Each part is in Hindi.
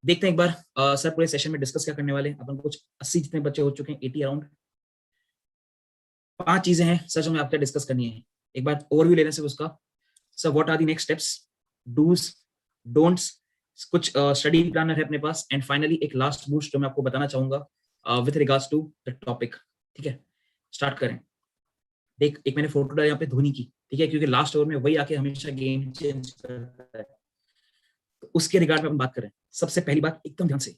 देखते हैं एक बार सर पूरे सेशन में डिस्कस क्या करने वाले हैं। अपन कुछ 80 जितने बच्चे हो चुके हैं, 80 अराउंड। 5 चीजें हैं सर जो मैं आपसे डिस्कस करनी है। एक बार ओवरव्यू लेने से उसका sir what are the next steps, do's, don'ts, कुछ स्टडी प्लानर है अपने पास, एंड फाइनली एक लास्ट बूस्ट जो मैं आपको बताना चाहूंगा with regards to the topic. ठीक है, स्टार्ट करें। देख, एक मैंने फोटो डाला यहाँ पे धोनी की, ठीक है, क्योंकि लास्ट ओवर में वही आके हमेशा गेम चेंज करता है। तो उसके रिगार्ड में हम बात करें। सबसे पहली बात एकदम ध्यान से,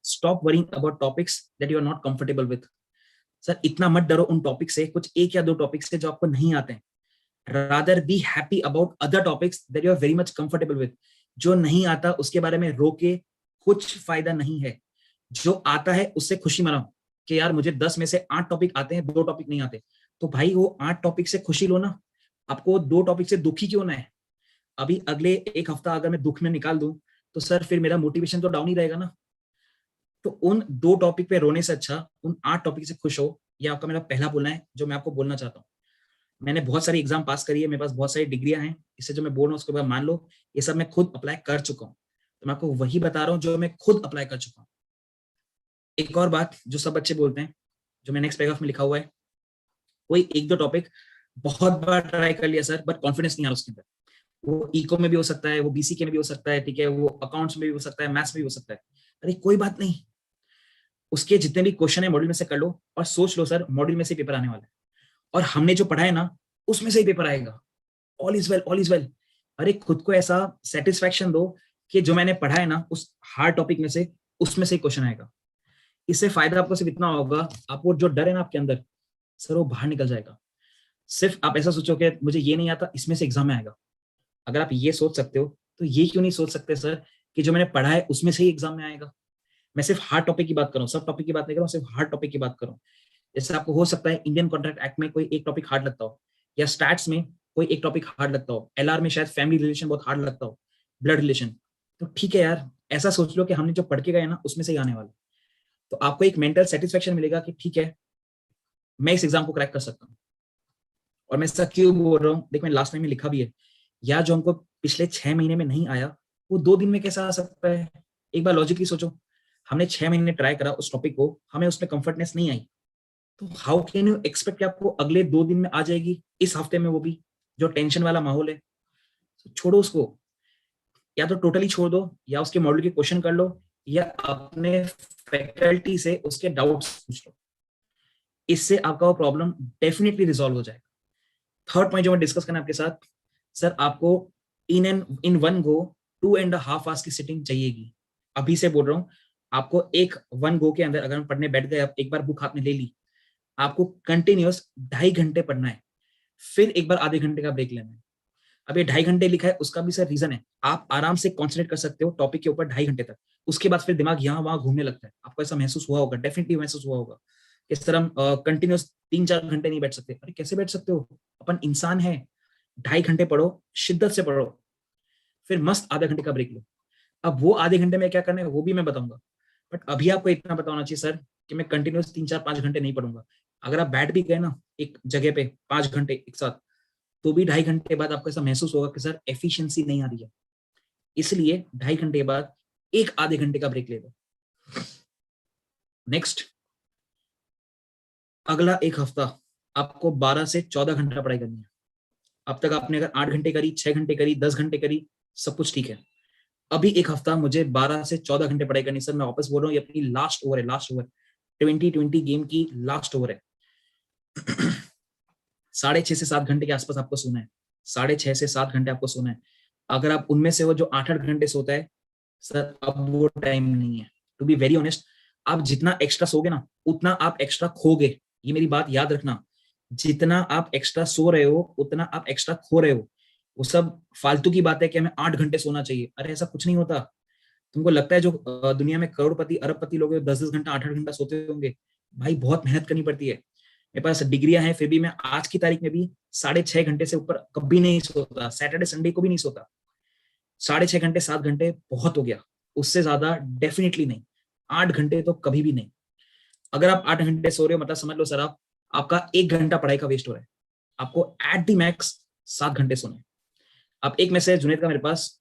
stop worrying about topics that you are not comfortable with. Sir इतना मत डरो उन टॉपिक से, कुछ एक या दो टॉपिक से जो आपको नहीं आते हैं। Rather be happy about other topics that you are very much comfortable with. जो नहीं आता उसके बारे में रो के कुछ फायदा नहीं है। जो आता है उससे खुशी मनाओ कि यार मुझे 10 में से 8 टॉपिक आते हैं, 2 टॉपिक नहीं आते। तो भाई वो 8 टॉपिक से खुशी लो ना, आपको 2 टॉपिक से दुखी क्यों ना है। अभी अगले एक हफ्ता अगर मैं दुख में निकाल दूं तो सर फिर मेरा मोटिवेशन तो डाउन ही रहेगा ना। तो उन 2 टॉपिक पे रोने से अच्छा उन 8 टॉपिक से खुश हो। ये आपका मेरा पहला बोलना है जो मैं आपको बोलना चाहता हूँ। मैंने बहुत सारी एग्जाम पास करी है, मेरे पास बहुत सारी डिग्रियां हैं, इससे जो मैं बोल रहा हूँ उसके बाद मान लो ये सब मैं खुद अप्लाई कर चुका हूँ। तो मैं आपको वही बता रहा हूँ जो मैं खुद अप्लाई कर चुका हूँ। एक और बात जो सब बच्चे बोलते हैं, जो मैं नेक्स्ट पैराग्राफ में लिखा हुआ है, कोई एक दो टॉपिक बहुत बार ट्राई कर लिया सर बट कॉन्फिडेंस नहीं आ रहा उसके अंदर। वो इको में भी हो सकता है, वो बीसीके में भी हो सकता है, ठीक है, वो अकाउंट्स में भी हो सकता है, मैथ्स में भी हो सकता है। अरे कोई बात नहीं, उसके जितने भी क्वेश्चन है मॉड्यूल में से कर लो और सोच लो सर मॉड्यूल में से पेपर आने वाला है और हमने जो पढ़ा है ना उसमें से ही पेपर आएगा। All is well, all is well. अरे खुद को ऐसा सेटिस्फैक्शन दो कि जो मैंने पढ़ा है ना उस हार्ड टॉपिक में से उसमें से ही क्वेश्चन आएगा। इससे फायदा आपको सिर्फ इतना होगा, आपको जो डर है ना आपके अंदर सर वो बाहर निकल जाएगा। सिर्फ आप ऐसा सोचो कि मुझे ये नहीं आता, इसमें से एग्जाम में आएगा। अगर आप ये सोच सकते हो तो ये क्यों नहीं सोच सकते सर कि जो मैंने पढ़ा है उसमें से ही एग्जाम में आएगा। मैं सिर्फ हार्ड टॉपिक की बात कर रहा हूँ, सब टॉपिक की बात नहीं कर रहा हूँ, सिर्फ हार्ड टॉपिक की बात कर रहा हूँ। जैसे आपको हो सकता है इंडियन कॉन्ट्रैक्ट एक्ट में कोई एक टॉपिक हार्ड लगता हो, या स्टैट्स में कोई एक टॉपिक हार्ड लगता हो, एलआर में शायद फैमिली रिलेशन बहुत हार्ड लगता हो, ब्लड रिलेशन। तो ठीक है यार, ऐसा सोच लो कि हमने जो पढ़ के गए ना उसमें से ही आने वाला। तो आपको एक मेंटल सेटिस्फेक्शन मिलेगा कि ठीक है मैं इस एग्जाम को क्रैक कर सकता हूँ। और मैं ऐसा क्यों बोल रहा हूँ, देख मैंने लास्ट टाइम में लिखा भी है, या जो हमको पिछले 6 महीने में नहीं आया वो 2 दिन में कैसा आ सकता है। एक बार लॉजिकली सोचो, हमने 6 महीने ट्राई करा उस टॉपिक को, हमें उसमें कंफर्टनेस नहीं आई, तो हाउ कैन यू एक्सपेक्ट कि आपको अगले 2 दिन में आ जाएगी, इस हफ्ते में, वो भी जो टेंशन वाला माहौल है। तो छोड़ो उसको, या तो टोटली छोड़ दो, या उसके मॉडल के क्वेश्चन कर लो, या अपने फैकल्टी से उसके डाउट्स पूछ लो। इससे आपका वो प्रॉब्लम डेफिनेटली रिजॉल्व हो जाएगा। थर्ड पॉइंट जो मैं डिस्कस करना आपके साथ, सर आपको इन वन गो 2.5 आवर्स की सिटिंग चाहिएगी। अभी से बोल रहा हूँ, आपको एक वन गो के अंदर अगर हम पढ़ने बैठ गए, आप एक बार बुक हाथ में ले ली, आपको कंटिन्यूअस 2.5 घंटे पढ़ना है, फिर एक बार आधे घंटे का ब्रेक लेना है। अब ये 2.5 घंटे लिखा है, उसका भी सर रीजन है, आप आराम से कॉन्सेंट्रेट कर सकते हो टॉपिक के ऊपर 2.5 घंटे तक। उसके बाद फिर दिमाग यहाँ वहां घूमने लगता है। आपको ऐसा महसूस हुआ होगा, डेफिनेटली महसूस हुआ होगा। इस तरह कंटिन्यूस 3-4 घंटे नहीं बैठ सकते। अरे कैसे बैठ सकते हो, अपन इंसान है। 2.5 घंटे पढ़ो, शिद्दत से पढ़ो, फिर मस्त आधा घंटे का ब्रेक लो। अब वो आधे घंटे में क्या करना है वो भी मैं बताऊंगा, बट अभी आपको इतना पता होना चाहिए सर कि मैं कंटिन्यूस 3-4-5 घंटे नहीं पढ़ूंगा। अगर आप बैठ भी गए ना एक जगह पे 5 घंटे एक साथ, तो भी 2.5 घंटे बाद आपको ऐसा महसूस होगा कि सर एफिशिएंसी नहीं आ रही है। इसलिए 2.5 घंटे बाद एक आधे घंटे का ब्रेक ले लो। नेक्स्ट, अगला एक हफ्ता आपको 12 से 14 घंटा पढ़ाई करनी है। अब तक आपने अगर 8 घंटे करी, 6 घंटे करी, 10 घंटे करी, सब कुछ ठीक है। अभी एक हफ्ता मुझे 12 से 14 घंटे पढ़ाई करनी। सर मैं वापस बोल रहा हूँ, ये अपनी लास्ट ओवर है, लास्ट ओवर 2020 गेम की लास्ट ओवर है। 6.5 से 7 घंटे के आसपास आपको सोना है, 6.5 से 7 घंटे आपको सोना है। अगर आप उनमें से वो जो 8-8 घंटे सोता है, सर अब वो टाइम नहीं है। टू बी वेरी ऑनेस्ट, आप जितना एक्स्ट्रा सोगे ना उतना आप एक्स्ट्रा खोगे, ये मेरी बात याद रखना। जितना आप एक्स्ट्रा सो रहे हो उतना आप एक्स्ट्रा खो रहे हो। वो सब फालतू की बात है कि हमें 8 घंटे सोना चाहिए। अरे ऐसा कुछ नहीं होता। तुमको लगता है जो दुनिया में करोड़पति अरबपति लोग 10-10 घंटा 8-8 घंटा सोते होंगे? भाई बहुत मेहनत करनी पड़ती है। मेरे पास डिग्रियां हैं, फिर भी मैं आज की तारीख में भी 6.5 घंटे से ऊपर कभी नहीं सोता। सैटरडे संडे को भी नहीं सोता। 6.5 घंटे 7 घंटे बहुत हो गया, उससे ज्यादा डेफिनेटली नहीं। 8 घंटे तो कभी भी नहीं। अगर आप 8 घंटे सो रहे हो मतलब समझ लो सर आप, आपका 1 घंटा पढ़ाई का वेस्ट हो रहा है। आपको एट दी मैक्स 7 घंटे सोने। अब एक मैसेज जुनेद का मेरे पास,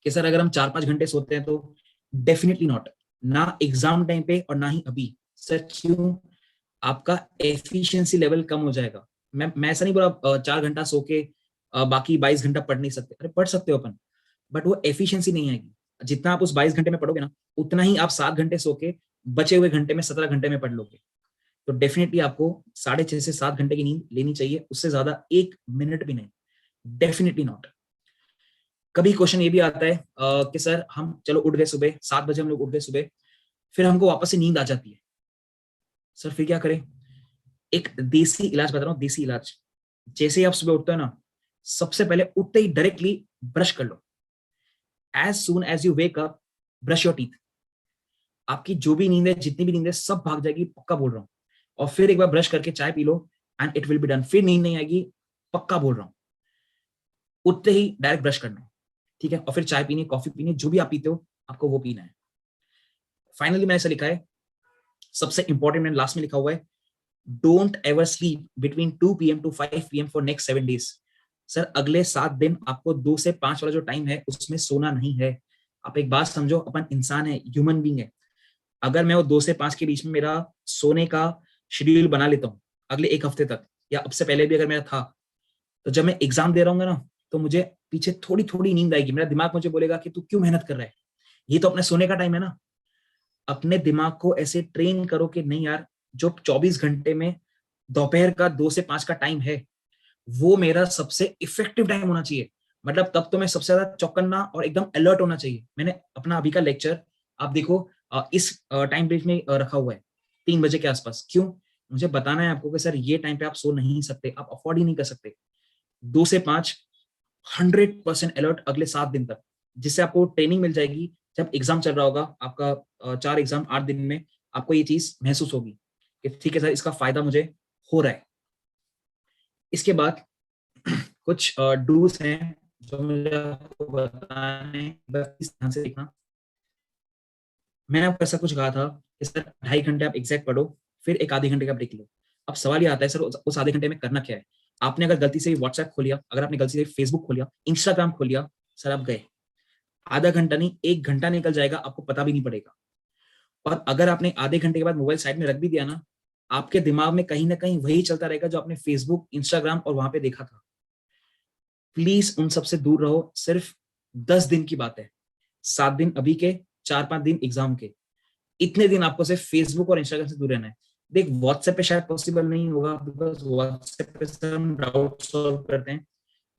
कि सर अगर हम 4-5 घंटे सोते हैं तो डेफिनेटली नॉट, ना एग्जाम टाइम पे और ना ही अभी। सर क्यों? आपका एफिशिएंसी लेवल कम हो जाएगा। मैं ऐसा नहीं बोला 4 घंटा सो के बाकी 22 घंटा पढ़ नहीं सकते, अरे पढ़ सकते हो अपन, बट वो एफिशिएंसी नहीं आएगी। जितना आप उस 22 घंटे में पढ़ोगे ना, उतना ही आप 7 घंटे सो के बचे हुए घंटे में 17 घंटे में पढ़ लोगे। तो डेफिनेटली आपको 6.5 से 7 घंटे की नींद लेनी चाहिए, उससे ज्यादा 1 मिनट भी नहीं, डेफिनेटली नॉट। कभी क्वेश्चन ये भी आता है कि सर हम चलो उठ गए सुबह 7 बजे, हम लोग उठ गए सुबह, फिर हमको वापस से नींद आ जाती है, सर फिर क्या करें? एक देसी इलाज बता रहा हूँ, देसी इलाज। जैसे ही आप सुबह उठते हो ना, सबसे पहले उठते ही डायरेक्टली ब्रश कर लो। As soon as you wake up, brush your teeth. आपकी जो भी नींद है, जितनी भी नींद है, सब भाग जाएगी, पक्का बोल रहा हूँ। और फिर एक बार ब्रश करके चाय P low and it will be done. फिर नींद नहीं आएगी, पक्का बोल रहा हूँ। उठते ही डायरेक्ट ब्रश करना है, ठीक है? और फिर चाय पीनी है, कॉफी पीनी है, जो भी आप पीते हो आपको वो पीना है। फाइनली मैंने ऐसा लिखा है, सबसे इंपॉर्टेंट मैंने लास्ट में लिखा हुआ है, don't ever sleep between 2 PM to 5 PM for next 7 days। Sir अगले 7 दिन आपको 2 से 5 वाला जो टाइम है उसमें सोना नहीं है। आप एक बात समझो, अपन इंसान है, ह्यूमन बींग है। अगर मैं वो 2 से 5 के बीच में मेरा सोने का शेड्यूल बना लेता हूँ अगले एक हफ्ते तक, या अब से पहले भी अगर मेरा था, तो जब मैं एग्जाम दे रहा हूँ ना, तो मुझे पीछे थोड़ी थोड़ी नींद आएगी। मेरा दिमाग मुझे बोलेगा कि तू क्यों मेहनत कर रहा है, ये तो अपने सोने का टाइम है ना। अपने दिमाग को ऐसे ट्रेन करो कि नहीं यार, जो 24 घंटे में दोपहर का 2 से 5 का टाइम है, वो मेरा सबसे इफेक्टिव टाइम होना चाहिए। मतलब तब तो मैं सबसे ज्यादा चौकन्ना और एकदम अलर्ट होना चाहिए। मैंने अपना अभी का लेक्चर आप देखो इस टाइम रेंज में रखा हुआ है, 3 बजे के आसपास। क्यों? मुझे बताना है आपको कि सर ये टाइम पे आप सो नहीं सकते, आप अफोर्ड ही नहीं कर सकते। 2 से 5 100% अलर्ट अगले 7 दिन तक, जिससे आपको ट्रेनिंग मिल जाएगी। जब एग्जाम चल रहा होगा आपका 4 एग्जाम 8 दिन में, आपको ये चीज महसूस होगी कि ठीक है सर, इसका फायदा मुझे हो रहा है। इसके बाद कुछ डूज हैं जो मुझे आपको बताने, बस इस ध्यान से देखना। मैंने आपको ऐसा कुछ कहा था कि सर 2.5 घंटे आप एग्जैक्ट पढ़ो, फिर एक आधे घंटे का ब्रेक लो। अब सवाल ये आता है सर उस आधे घंटे में करना क्या है? आपने अगर गलती से व्हाट्सएप खोल लिया, अगर आपने गलती से फेसबुक खोल लिया, इंस्टाग्राम खोल लिया, सर आप गए। आधा घंटा नहीं, 1 घंटा निकल जाएगा, आपको पता भी नहीं पड़ेगा। और अगर आपने आधे घंटे के बाद मोबाइल साइड में रख भी दिया ना, आपके दिमाग में कहीं ना कहीं वही चलता रहेगा जो आपने फेसबुक, इंस्टाग्राम और वहां पे देखा था। प्लीज उन सबसे दूर रहो। सिर्फ 10 दिन की बात है, 7 दिन अभी के, 4-5 दिन एग्जाम के। इतने दिन आपको सिर्फ फेसबुक और इंस्टाग्राम से दूर रहना है। देख व्हाट्सएप पे शायद पॉसिबल नहीं होगा, बिकॉज व्हाट्सएप पे सर हम डाउट सॉल्व करते हैं।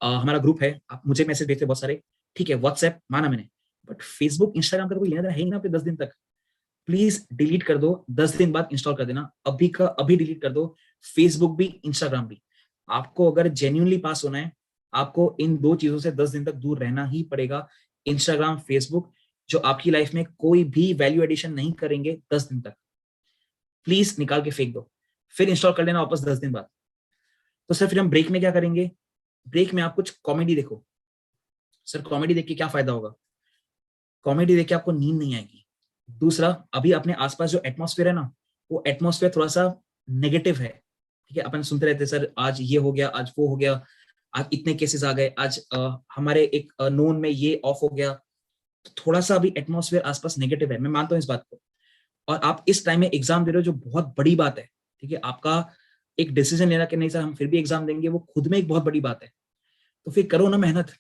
हमारा ग्रुप है, आप मुझे मैसेज भेजते बहुत सारे, ठीक है, व्हाट्सएप माना मैंने, बट फेसबुक इंस्टाग्राम का तो कोई लेना देना है ही ना आपके 10 दिन तक। प्लीज डिलीट कर दो, 10 दिन बाद इंस्टॉल कर देना, अभी का अभी डिलीट कर दो, फेसबुक भी इंस्टाग्राम भी। आपको अगर जेन्यूनली पास होना है, आपको इन दो चीजों से 10 दिन तक दूर रहना ही पड़ेगा। इंस्टाग्राम, फेसबुक, जो आपकी लाइफ में कोई भी वैल्यू एडिशन नहीं करेंगे 10 दिन तक, प्लीज निकाल के फेंक दो, फिर इंस्टॉल कर लेना वापस 10 दिन बाद। तो सर फिर हम ब्रेक में क्या करेंगे? ब्रेक में आप कुछ कॉमेडी देखो। सर कॉमेडी देख के क्या फायदा होगा? कॉमेडी देख के आपको नींद नहीं आएगी। दूसरा, अभी अपने आसपास जो एटमॉस्फेयर है ना, वो एटमॉस्फेयर थोड़ा सा नेगेटिव है, ठीक है? अपन सुनते रहते हैं सर आज ये हो गया, आज वो हो गया, आज इतने केसेस आ गए, आज हमारे एक नोन में ये ऑफ हो गया। तो थोड़ा सा अभी एटमॉस्फेयर आसपास नेगेटिव है, मैं मानता हूँ इस बात को। और आप इस टाइम में एग्जाम दे रहे हो, जो बहुत बड़ी बात है, ठीक है? आपका एक डिसीजन लेना कि नहीं सर हम फिर भी एग्जाम देंगे, वो खुद में एक बहुत बड़ी बात है। तो फिर करो ना मेहनत।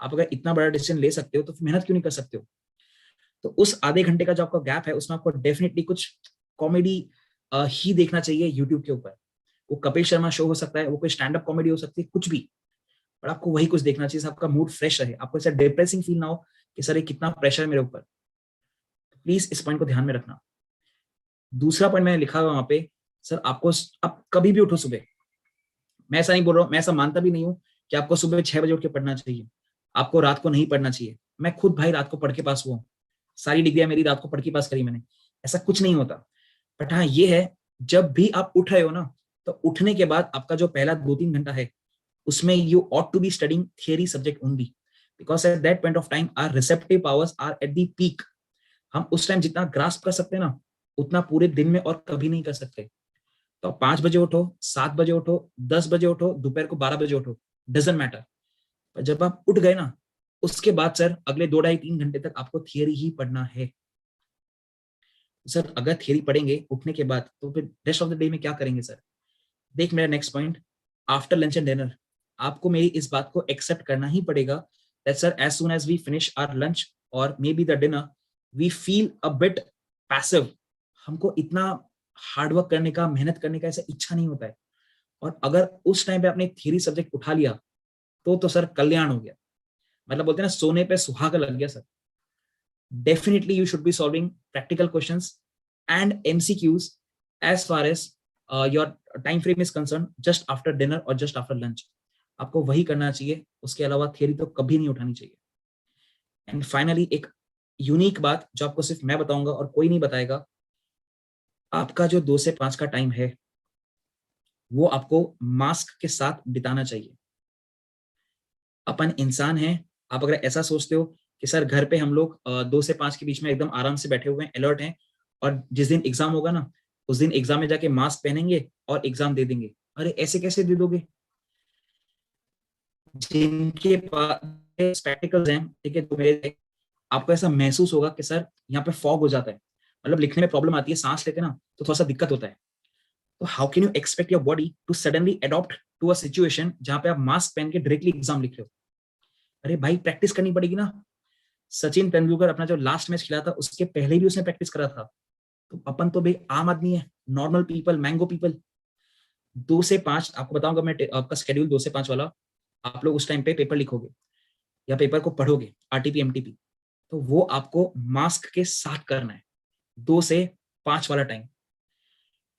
आप अगर इतना बड़ा डिसीजन ले सकते हो तो फिर मेहनत क्यों नहीं कर सकते हो? तो उस आधे घंटे का जो आपका गैप है, उसमें आपको डेफिनेटली कुछ कॉमेडी ही देखना चाहिए यूट्यूब के ऊपर। वो कपिल शर्मा शो हो सकता है, वो कोई स्टैंड अप कॉमेडी हो सकती है, कुछ भी, पर आपको वही कुछ देखना चाहिए, आपका मूड फ्रेश रहे, आपको ऐसा डिप्रेसिंग फील ना हो कि सर ये कितना प्रेशर है मेरे ऊपर। प्लीज इस पॉइंट को ध्यान में रखना। दूसरा पॉइंट मैंने लिखा हुआ वहां पे, सर आपको, आप कभी भी उठो सुबह, मैं ऐसा नहीं बोल रहा हूँ, मैं ऐसा मानता भी नहीं हूँ कि आपको सुबह 6 बजे उठ के पढ़ना चाहिए, आपको रात को नहीं पढ़ना चाहिए। मैं खुद भाई रात को पढ़ के पास हुआ हूँ, सारी डिग्रियां मेरी रात को पढ़ के पास करी मैंने, ऐसा कुछ नहीं होता। बट हाँ ये है, जब भी आप उठ रहे हो ना, तो उठने के बाद आपका जो पहला 2-3 घंटा है, उसमें you ought to be studying theory subject only, because at that point of time our receptive powers are at the peak. हम उस टाइम जितना ग्रास्प कर सकते हैं ना, उतना पूरे दिन में और कभी नहीं कर सकते। तो 5 बजे उठो, 7 बजे उठो, 10 बजे उठो, दोपहर को 12 बजे उठो, डजेंट मैटर। पर जब आप उठ गए ना, उसके बाद सर अगले 2 ढाई 3 घंटे तक आपको थियरी ही पढ़ना है। सर अगर थियरी पढ़ेंगे उठने के बाद, तो फिर रेस्ट ऑफ द डे में क्या करेंगे सर? देख मेरा next point, after lunch and dinner आपको मेरी इस बात को एक्सेप्ट करना ही पड़ेगा that sir as soon as we finish our lunch और maybe the dinner we feel a bit passive. हमको इतना हार्डवर्क करने का, मेहनत करने का ऐसा इच्छा नहीं होता है। और अगर उस टाइम पे आपने थियरी सब्जेक्ट उठा लिया तो सर कल्याण हो गया। मतलब बोलते हैं ना, सोने पे सुहागा लग गया sir. Definitely you should be solving practical questions and MCQs as far as your time frame is concerned, just after dinner or just after lunch. आपको वही करना चाहिए, उसके अलावा थियरी तो कभी नहीं उठानी चाहिए। एंड फाइनली एक यूनिक बात जो आपको सिर्फ मैं बताऊंगा और कोई नहीं बताएगा, आपका जो 2 से 5 का टाइम है वो आपको मास्क के साथ बिताना चाहिए। अपन इंसान हैं। आप अगर ऐसा सोचते हो कि सर घर पे हम लोग 2 से 5 के बीच में एकदम आराम से बैठे हुए हैं, अलर्ट हैं, और जिस दिन एग्जाम होगा ना उस दिन एग्जाम में जाके मास्क पहनेंगे और एग्जाम दे देंगे, अरे ऐसे कैसे दे दोगे? जिनके पास स्पेक्टिकल्स हैं, ठीक है, तो मेरे आपको ऐसा महसूस होगा कि सर यहाँ पे फॉग हो जाता है, मतलब लिखने में प्रॉब्लम आती है, सांस लेते ना तो थोड़ा सा दिक्कत होता है। तो how can you expect your body to suddenly adopt to a situation जहां पे आप मास्क पहन के डायरेक्टली एग्जाम लिख रहे हो? अरे भाई प्रैक्टिस करनी पड़ेगी ना। सचिन तेंदुलकर अपना जो लास्ट मैच खेला था उसके पहले भी उसने प्रैक्टिस करा था। तो अपन तो भाई आम आदमी है, नॉर्मल पीपल, मैंगो पीपल। 2 से 5 आपको बताऊंगा मैं, आपका शेड्यूल 2 से 5 वाला, आप लोग उस टाइम पे पेपर लिखोगे या पेपर को पढ़ोगे, आरटीपी एमटीपी, तो वो आपको मास्क के साथ करना है 2 से 5 वाला time.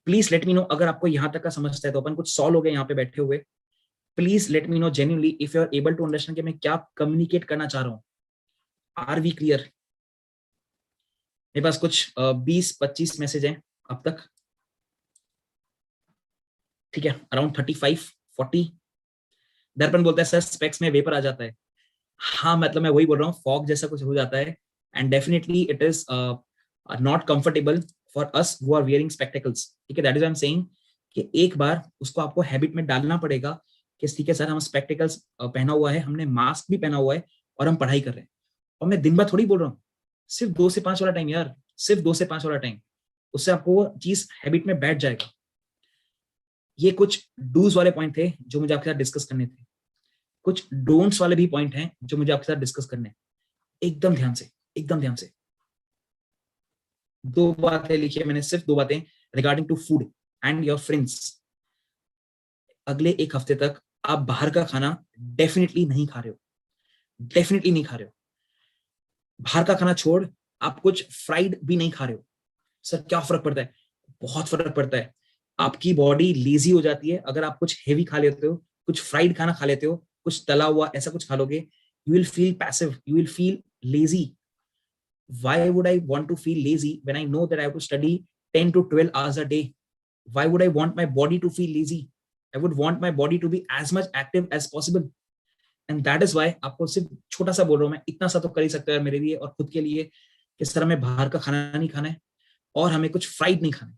Please let me no अगर आपको यहाँ तक का समझता है, तो अपन कुछ 100 लोग हैं यहाँ पे बैठे हुए। Please let me know genuinely if you are able to understand कि मैं क्या कम्युनिकेट करना चाह रहा हूँ। Are we clear? मेरे पास कुछ 20-25 मैसेज हैं अब तक, ठीक है, अराउंड 35-40। दर्पण बोलता है सर स्पेक्स में वेपर आ जाता है। हाँ मतलब मैं वही बोल रहा हूँ, फॉग जैसा कुछ हो जाता है। And definitely it is not comfortable for us who are wearing spectacles, ठीक है। That is I am saying कि एक बार उसको आपको हैबिट में डालना पड़ेगा कि ठीक है सर हम स्पेक्टिकल्स पहना हुआ है, हमने मास्क भी पहना हुआ है और हम पढ़ाई कर रहे हैं। और मैं दिन भर थोड़ी बोल रहा हूँ, सिर्फ 2 से 5 वाला टाइम यार, सिर्फ 2 से 5 वाला टाइम, उससे आपको वो चीज हैबिट में बैठ जाएगा। ये कुछ डूज वाले पॉइंट थे जो मुझे आपके साथ डिस्कस करने थे। कुछ डोंट्स वाले भी पॉइंट हैं जो मुझे आपके साथ डिस्कस करने हैं। एकदम ध्यान से, एकदम ध्यान से। 2 बातें लिखी है मैंने, सिर्फ 2 बातें regarding to food and your friends. अगले एक हफ्ते तक आप बाहर का खाना डेफिनेटली नहीं खा रहे हो, डेफिनेटली नहीं खा रहे हो। बाहर का खाना छोड़, आप कुछ फ्राइड भी नहीं खा रहे हो। सर क्या फर्क पड़ता है? बहुत फर्क पड़ता है। आपकी बॉडी लेजी हो जाती है अगर आप कुछ हेवी खा लेते हो, कुछ फ्राइड खाना खा लेते हो, कुछ तला हुआ ऐसा कुछ खा लोगे, you will feel passive, you will feel lazy. Why would I want to feel lazy when I know that I have to study 10 to 12 hours a day? Why would I want my body to feel lazy? I would want my body to be as much active as possible. And that is why आपको सिर्फ छोटा सा बोल रहा हूँ मैं, इतना सा तो कर ही सकता है मेरे लिए और खुद के लिए कि सर हमें बाहर का खाना नहीं खाना है और हमें कुछ फ्राइड नहीं खाना है।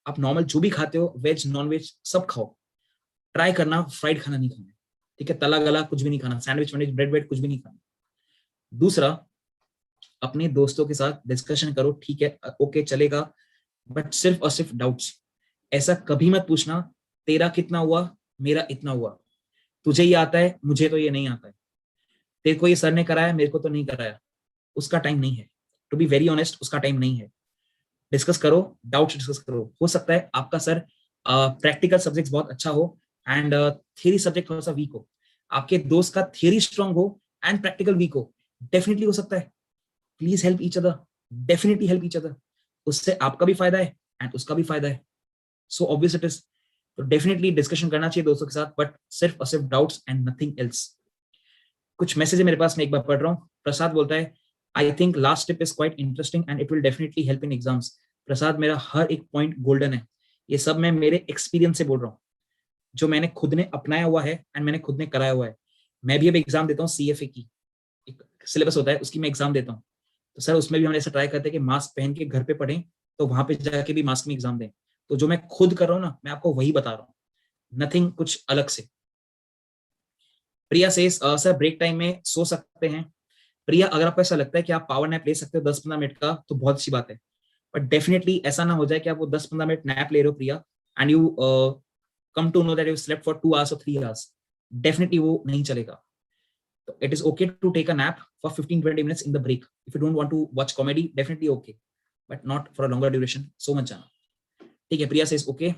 आप नॉर्मल जो भी खाते हो, वेज नॉन वेज सब खाओ, ट्राई करना फ्राइड खाना नहीं खाना है, ठीक है। तला गला कुछ भी नहीं खाना, सैंडविच वैंडविच ब्रेड वेड कुछ भी नहीं खाना। दूसरा, अपने दोस्तों के साथ डिस्कशन करो, ठीक है ओके चलेगा, बट सिर्फ और सिर्फ डाउट्स। ऐसा कभी मत पूछना तेरा कितना हुआ, मेरा इतना हुआ, तुझे ये आता है, मुझे तो ये नहीं आता है, तेरे को ये सर ने कराया, मेरे को तो नहीं कराया। उसका टाइम नहीं है, टू बी वेरी ऑनेस्ट, उसका टाइम नहीं है। डिस्कस करो, डाउट्स डिस्कस करो। हो सकता है आपका सर प्रैक्टिकल सब्जेक्ट बहुत अच्छा हो एंड थियरी सब्जेक्ट थोड़ा सा वीक हो, आपके दोस्त का थियरी स्ट्रांग हो एंड प्रैक्टिकल वीक हो, डेफिनेटली हो सकता है। Please help each other, definitely help each other. उससे आपका भी फायदा है एंड उसका भी फायदा है। So obvious it is. तो डेफिनेटली डिस्कशन करना चाहिए दोस्तों के साथ, बट सिर्फ और सिर्फ डाउट्स एंड नथिंग एल्स। कुछ मैसेज है मेरे पास, मैं एक बार पढ़ रहा हूँ। प्रसाद बोलता है I think last tip is quite interesting and it will definitely help in exams. Prasad मेरा हर एक पॉइंट गोल्डन है, ये सब मैं मेरे एक्सपीरियंस से बोल रहा हूँ, जो मैंने खुद ने अपनाया हुआ है एंड मैंने खुद ने कराया हुआ है। मैं भी अब एग्जाम देता हूँ CFA की, एक सिलेबस होता है उसकी मैं एग्जाम देता हूँ। तो सर उसमें भी हम ऐसा ट्राई करते हैं कि मास्क पहन के घर पे पढ़ें, तो वहां पे जाके भी मास्क में एग्जाम दें। तो जो मैं खुद कर रहा हूँ ना, मैं आपको वही बता रहा हूँ, नथिंग कुछ अलग से। प्रिया सेज सर ब्रेक टाइम में सो सकते हैं। प्रिया, अगर आपको ऐसा लगता है कि आप पावर नैप ले सकते हो 10-15 मिनट का, तो बहुत अच्छी बात है, बट डेफिनेटली ऐसा ना हो जाए कि आप वो 10-15 मिनट नैप ले रहे हो Priya, and you come to know that you slept for 2 hours or 3 hours। Definitely वो नहीं चलेगा। तो it is okay to take a nap for 15-20 minutes in the break. If you don't want to watch comedy, definitely okay, but not for a longer duration, so much जाना। ठीक है, प्रिया सेज ओके।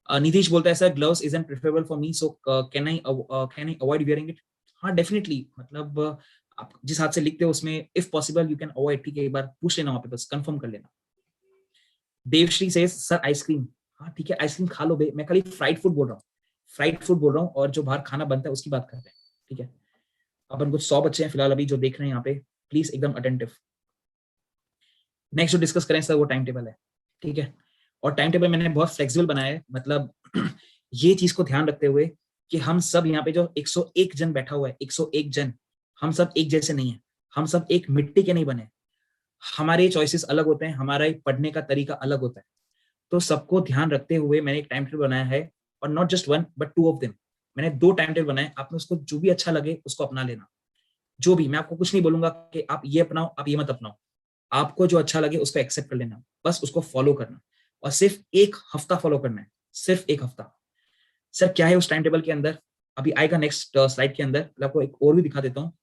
नीतीश बोलता है sir gloves isn't preferable for me, so can I avoid wearing it? हाँ डेफिनेटली, मतलब आप जिस हाथ से लिखते हो उसमें if possible you can avoid. ठीक है, एक बार पूछ लेना वहां पे, बस कंफर्म कर लेना। देवश्री से सर आइसक्रीम, हाँ ठीक है आइसक्रीम खा लो बे, मैं खाली फ्राइड फूड बोल रहा हूँ, फ्राइड फूड बोल रहा हूँ, और जो बाहर खाना बनता है उसकी बात करते हैं। ठीक है, अपन कुछ 100 बच्चे हैं फिलहाल अभी जो देख रहे हैं यहाँ पे, प्लीज एकदम अटेंटिव। नेक्स्ट जो डिस्कस करें सर वो टाइम टेबल है। ठीक है, और टाइम टेबल मैंने बहुत फ्लेक्सिबल बनाया है, मतलब ये चीज को ध्यान रखते हुए कि हम सब यहाँ पे जो 101 जन बैठा हुआ है, 101 जन, हम सब एक जैसे नहीं है, हम सब एक मिट्टी के नहीं बने, हमारे चॉइसेस अलग होते हैं, हमारा पढ़ने का तरीका अलग होता है। तो सबको ध्यान रखते हुए मैंने एक टाइम टेबल बनाया है, और not just one but 2 of them. मैंने 2 टाइम टेबल बनाए, आपने उसको जो भी अच्छा लगे उसको अपना लेना। जो भी, मैं आपको कुछ नहीं बोलूंगा कि आप ये अपनाओ आप ये मत अपनाओ, आपको जो अच्छा लगे उसको एक्सेप्ट कर लेना, बस उसको फॉलो करना, और सिर्फ 1 हफ्ता फॉलो करना है, सिर्फ 1 हफ्ता। सर क्या है उस टाइम टेबल के अंदर, अभी आएगा नेक्स्ट स्लाइड के अंदर, मैं आपको एक और भी दिखा देता हूँ।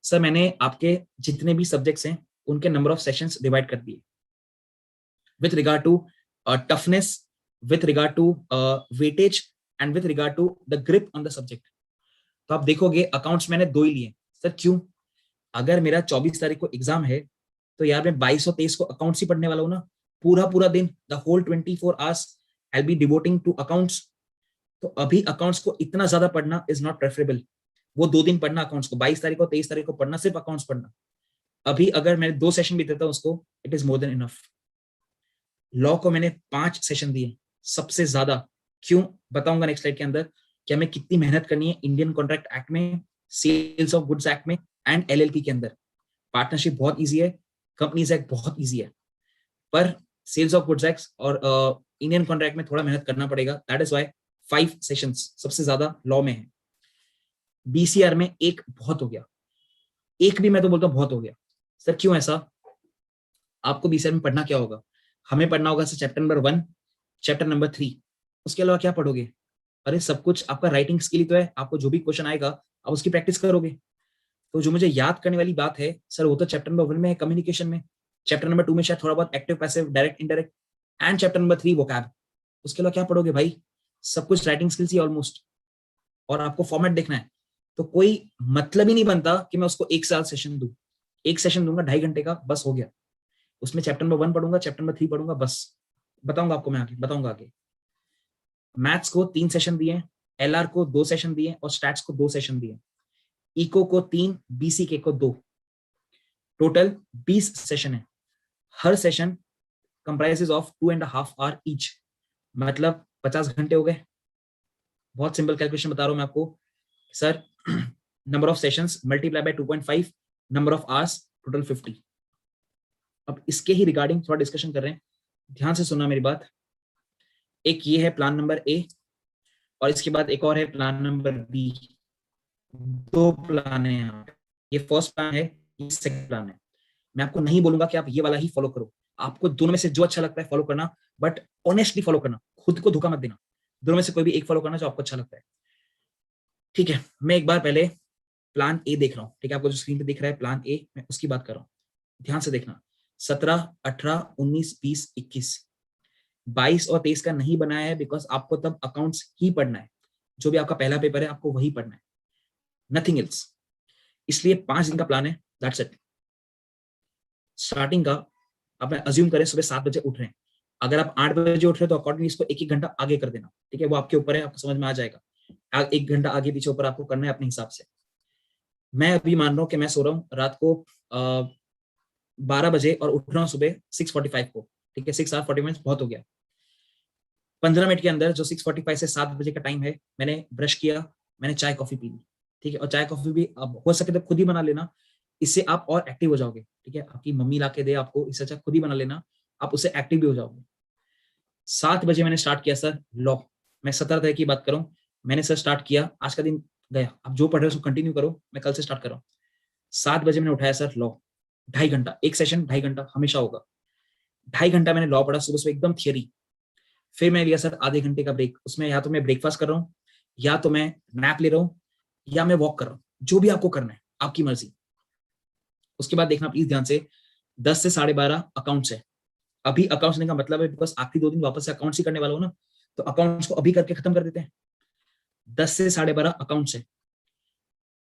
सर मैंने आपके जितने भी सब्जेक्ट्स हैं उनके नंबर ऑफ सेशंस डिवाइड कर दिए with regard to toughness, with regard to weightage, and with regard to the grip on the subject। तो आप देखोगे अकाउंट्स मैंने 2 ही लिए। सर क्यों? अगर मेरा 24 तारीख को एग्जाम है तो यार मैं 22 और 23 को अकाउंट्स ही पढ़ने वाला हूँ ना, पूरा पूरा दिन, the whole 24 hours I be devoting to accounts. तो अभी अकाउंट्स को इतना ज्यादा पढ़ना इज नॉट प्रेफरेबल। वो 2 दिन पढ़ना अकाउंट्स को, 22 तारीख को 23 तारीख को पढ़ना, सिर्फ अकाउंट्स पढ़ना। अभी अगर मैंने 2 सेशन भी देता हूँ उसको, it is more than enough. Law को मैंने 5 सेशन दिए, सबसे ज्यादा। क्यों? बताऊंगा नेक्स्ट स्लाइड के अंदर कि हमें कितनी मेहनत करनी है इंडियन कॉन्ट्रैक्ट एक्ट में, सेल्स ऑफ गुड्स एक्ट में, एंड एलएलपी के अंदर। पार्टनरशिप बहुत इजी है, कंपनीज एक्ट बहुत इजी है, पर सेल्स ऑफ गुड्स एक्ट और इंडियन कॉन्ट्रैक्ट में थोड़ा मेहनत करना पड़ेगा। दैट इज व्हाई 5 सेशंस सबसे ज्यादा लॉ में है। बीसीआर में 1 बहुत हो गया, 1 भी मैं तो बोलता हूँ बहुत हो गया। सर क्यों ऐसा? आपको बीसीआर में पढ़ना क्या होगा? हमें पढ़ना होगा sir chapter number 1, chapter number 3, उसके अलावा क्या पढ़ोगे? अरे सब कुछ आपका राइटिंग स्किल ही तो है, आपको जो भी क्वेश्चन आएगा आप उसकी प्रैक्टिस करोगे। तो जो मुझे याद करने वाली बात है सर वो तो चैप्टर नंबर 1 में है, कम्युनिकेशन में, चैप्टर नंबर 2 में शायद थोड़ा बहुत active passive direct indirect, and chapter number 3 vocab. उसके अलावा क्या पढ़ोगे भाई? सब कुछ राइटिंग स्किल्स ही ऑलमोस्ट, और आपको फॉर्मेट देखना है। तो कोई मतलब ही नहीं बनता कि मैं उसको 1 साल सेशन दूं। 1 सेशन दूंगा 2.5 घंटे का, बस हो गया। उसमें चैप्टर नंबर 1 पढ़ूंगा, चैप्टर नंबर 3 पढ़ूंगा, बस। बताऊंगा आपको, मैं आगे बताऊंगा आगे। मैथ्स को 3 सेशन दिए, एलआर को 2 सेशन दिए, और स्टैट्स को 2 सेशन दिए। इको को 3, बीसीके को 2, टोटल 20 सेशन है। हर session comprises of 2.5 hour each, मतलब 50 घंटे हो गए। बहुत सिंपल कैलकुलेशन बता रहा हूं मैं आपको sir. Number of sessions multiply by 2.5, number of hours total 50। अब इसके ही रिगार्डिंग थोड़ा डिस्कशन कर रहे हैं, ध्यान से सुनना मेरी बात। एक ये है प्लान नंबर ए, और इसके बाद एक और है प्लान नंबर बी। 2 प्लान है यहाँ पे। ये फर्स्ट प्लान है, ये सेकंड प्लान है। मैं आपको नहीं बोलूंगा कि आप ये वाला ही फॉलो करो, आपको दोनों में से जो अच्छा लगता है फॉलो करना, बट ऑनेस्टली फॉलो करना, खुद को धोखा मत देना। दोनों में से कोई भी एक फॉलो करना जो आपको अच्छा लगता है। ठीक है, मैं एक बार पहले प्लान ए देख रहा हूँ। ठीक है, आपको जो स्क्रीन पे दिख रहा है प्लान ए, मैं उसकी बात कर रहा हूँ, ध्यान से देखना। 17, 18, 19, 20, 21, 22 और 23 का नहीं बनाया है बिकॉज आपको तब अकाउंट्स ही पढ़ना है। जो भी आपका पहला पेपर है आपको वही पढ़ना है, नथिंग एल्स। इसलिए 5 दिन का प्लान है, दैट्स इट। स्टार्टिंग का आप अज्यूम करें सुबह 7 बजे उठ रहे हैं, अगर आप 8 बजे उठ रहे हैं तो अकॉर्डिंगली इसको 1-1 घंटा आगे कर देना। ठीक है, वो आपके ऊपर है, आपको समझ में आ जाएगा। 1 घंटा आगे पीछे ऊपर आपको करना है अपने हिसाब से। मैं अभी मान रहा हूँ कि मैं सो रहा हूँ रात को 12 बजे और उठ रहा हूँ सुबह 6:45 को। ठीक है, 6 hours 40 minutes बहुत हो गया। 15 मिनट के अंदर जो 6:45 से 7 बजे का टाइम है, मैंने ब्रश किया, मैंने चाय कॉफी पी ली। ठीक है, और चाय कॉफी भी अब हो सके तो खुद ही बना लेना, इससे आप और एक्टिव हो जाओगे। ठीक है, आपकी मम्मी ला के दे आपको, इससे अच्छा खुद ही बना लेना, आप उससे एक्टिव भी हो जाओगे। 7 बजे मैंने स्टार्ट किया सर लॉ, मैं 17 तारीख की बात करूं, मैंने सर स्टार्ट किया। आज का दिन गया, आप जो पढ़ रहे हो उसको कंटिन्यू करो, मैं कल से स्टार्ट कर रहा हूँ। 7 बजे मैंने उठाया सर लॉ, 2.5 घंटा, एक सेशन 2.5 घंटा हमेशा होगा। 2.5 घंटा मैंने लॉ पढ़ा सुबह सुबह एकदम थियरी। फिर मैं लिया सर आधे घंटे का ब्रेक, उसमें या तो मैं ब्रेकफास्ट कर रहा हूँ, या तो मैं नैप ले रहा हूँ, या मैं वॉक कर रहा हूँ, जो भी आपको करना है आपकी मर्जी। उसके बाद देखना प्लीज ध्यान से, 10 से 12:30 अकाउंट्स है। अभी अकाउंट्स का मतलब है बिकॉज आखिरी 2 दिन वापस से अकाउंट्स ही करने वाला हो ना, तो अकाउंट्स को अभी करके खत्म कर देते हैं। 10 से 12:30 अकाउंट्स है।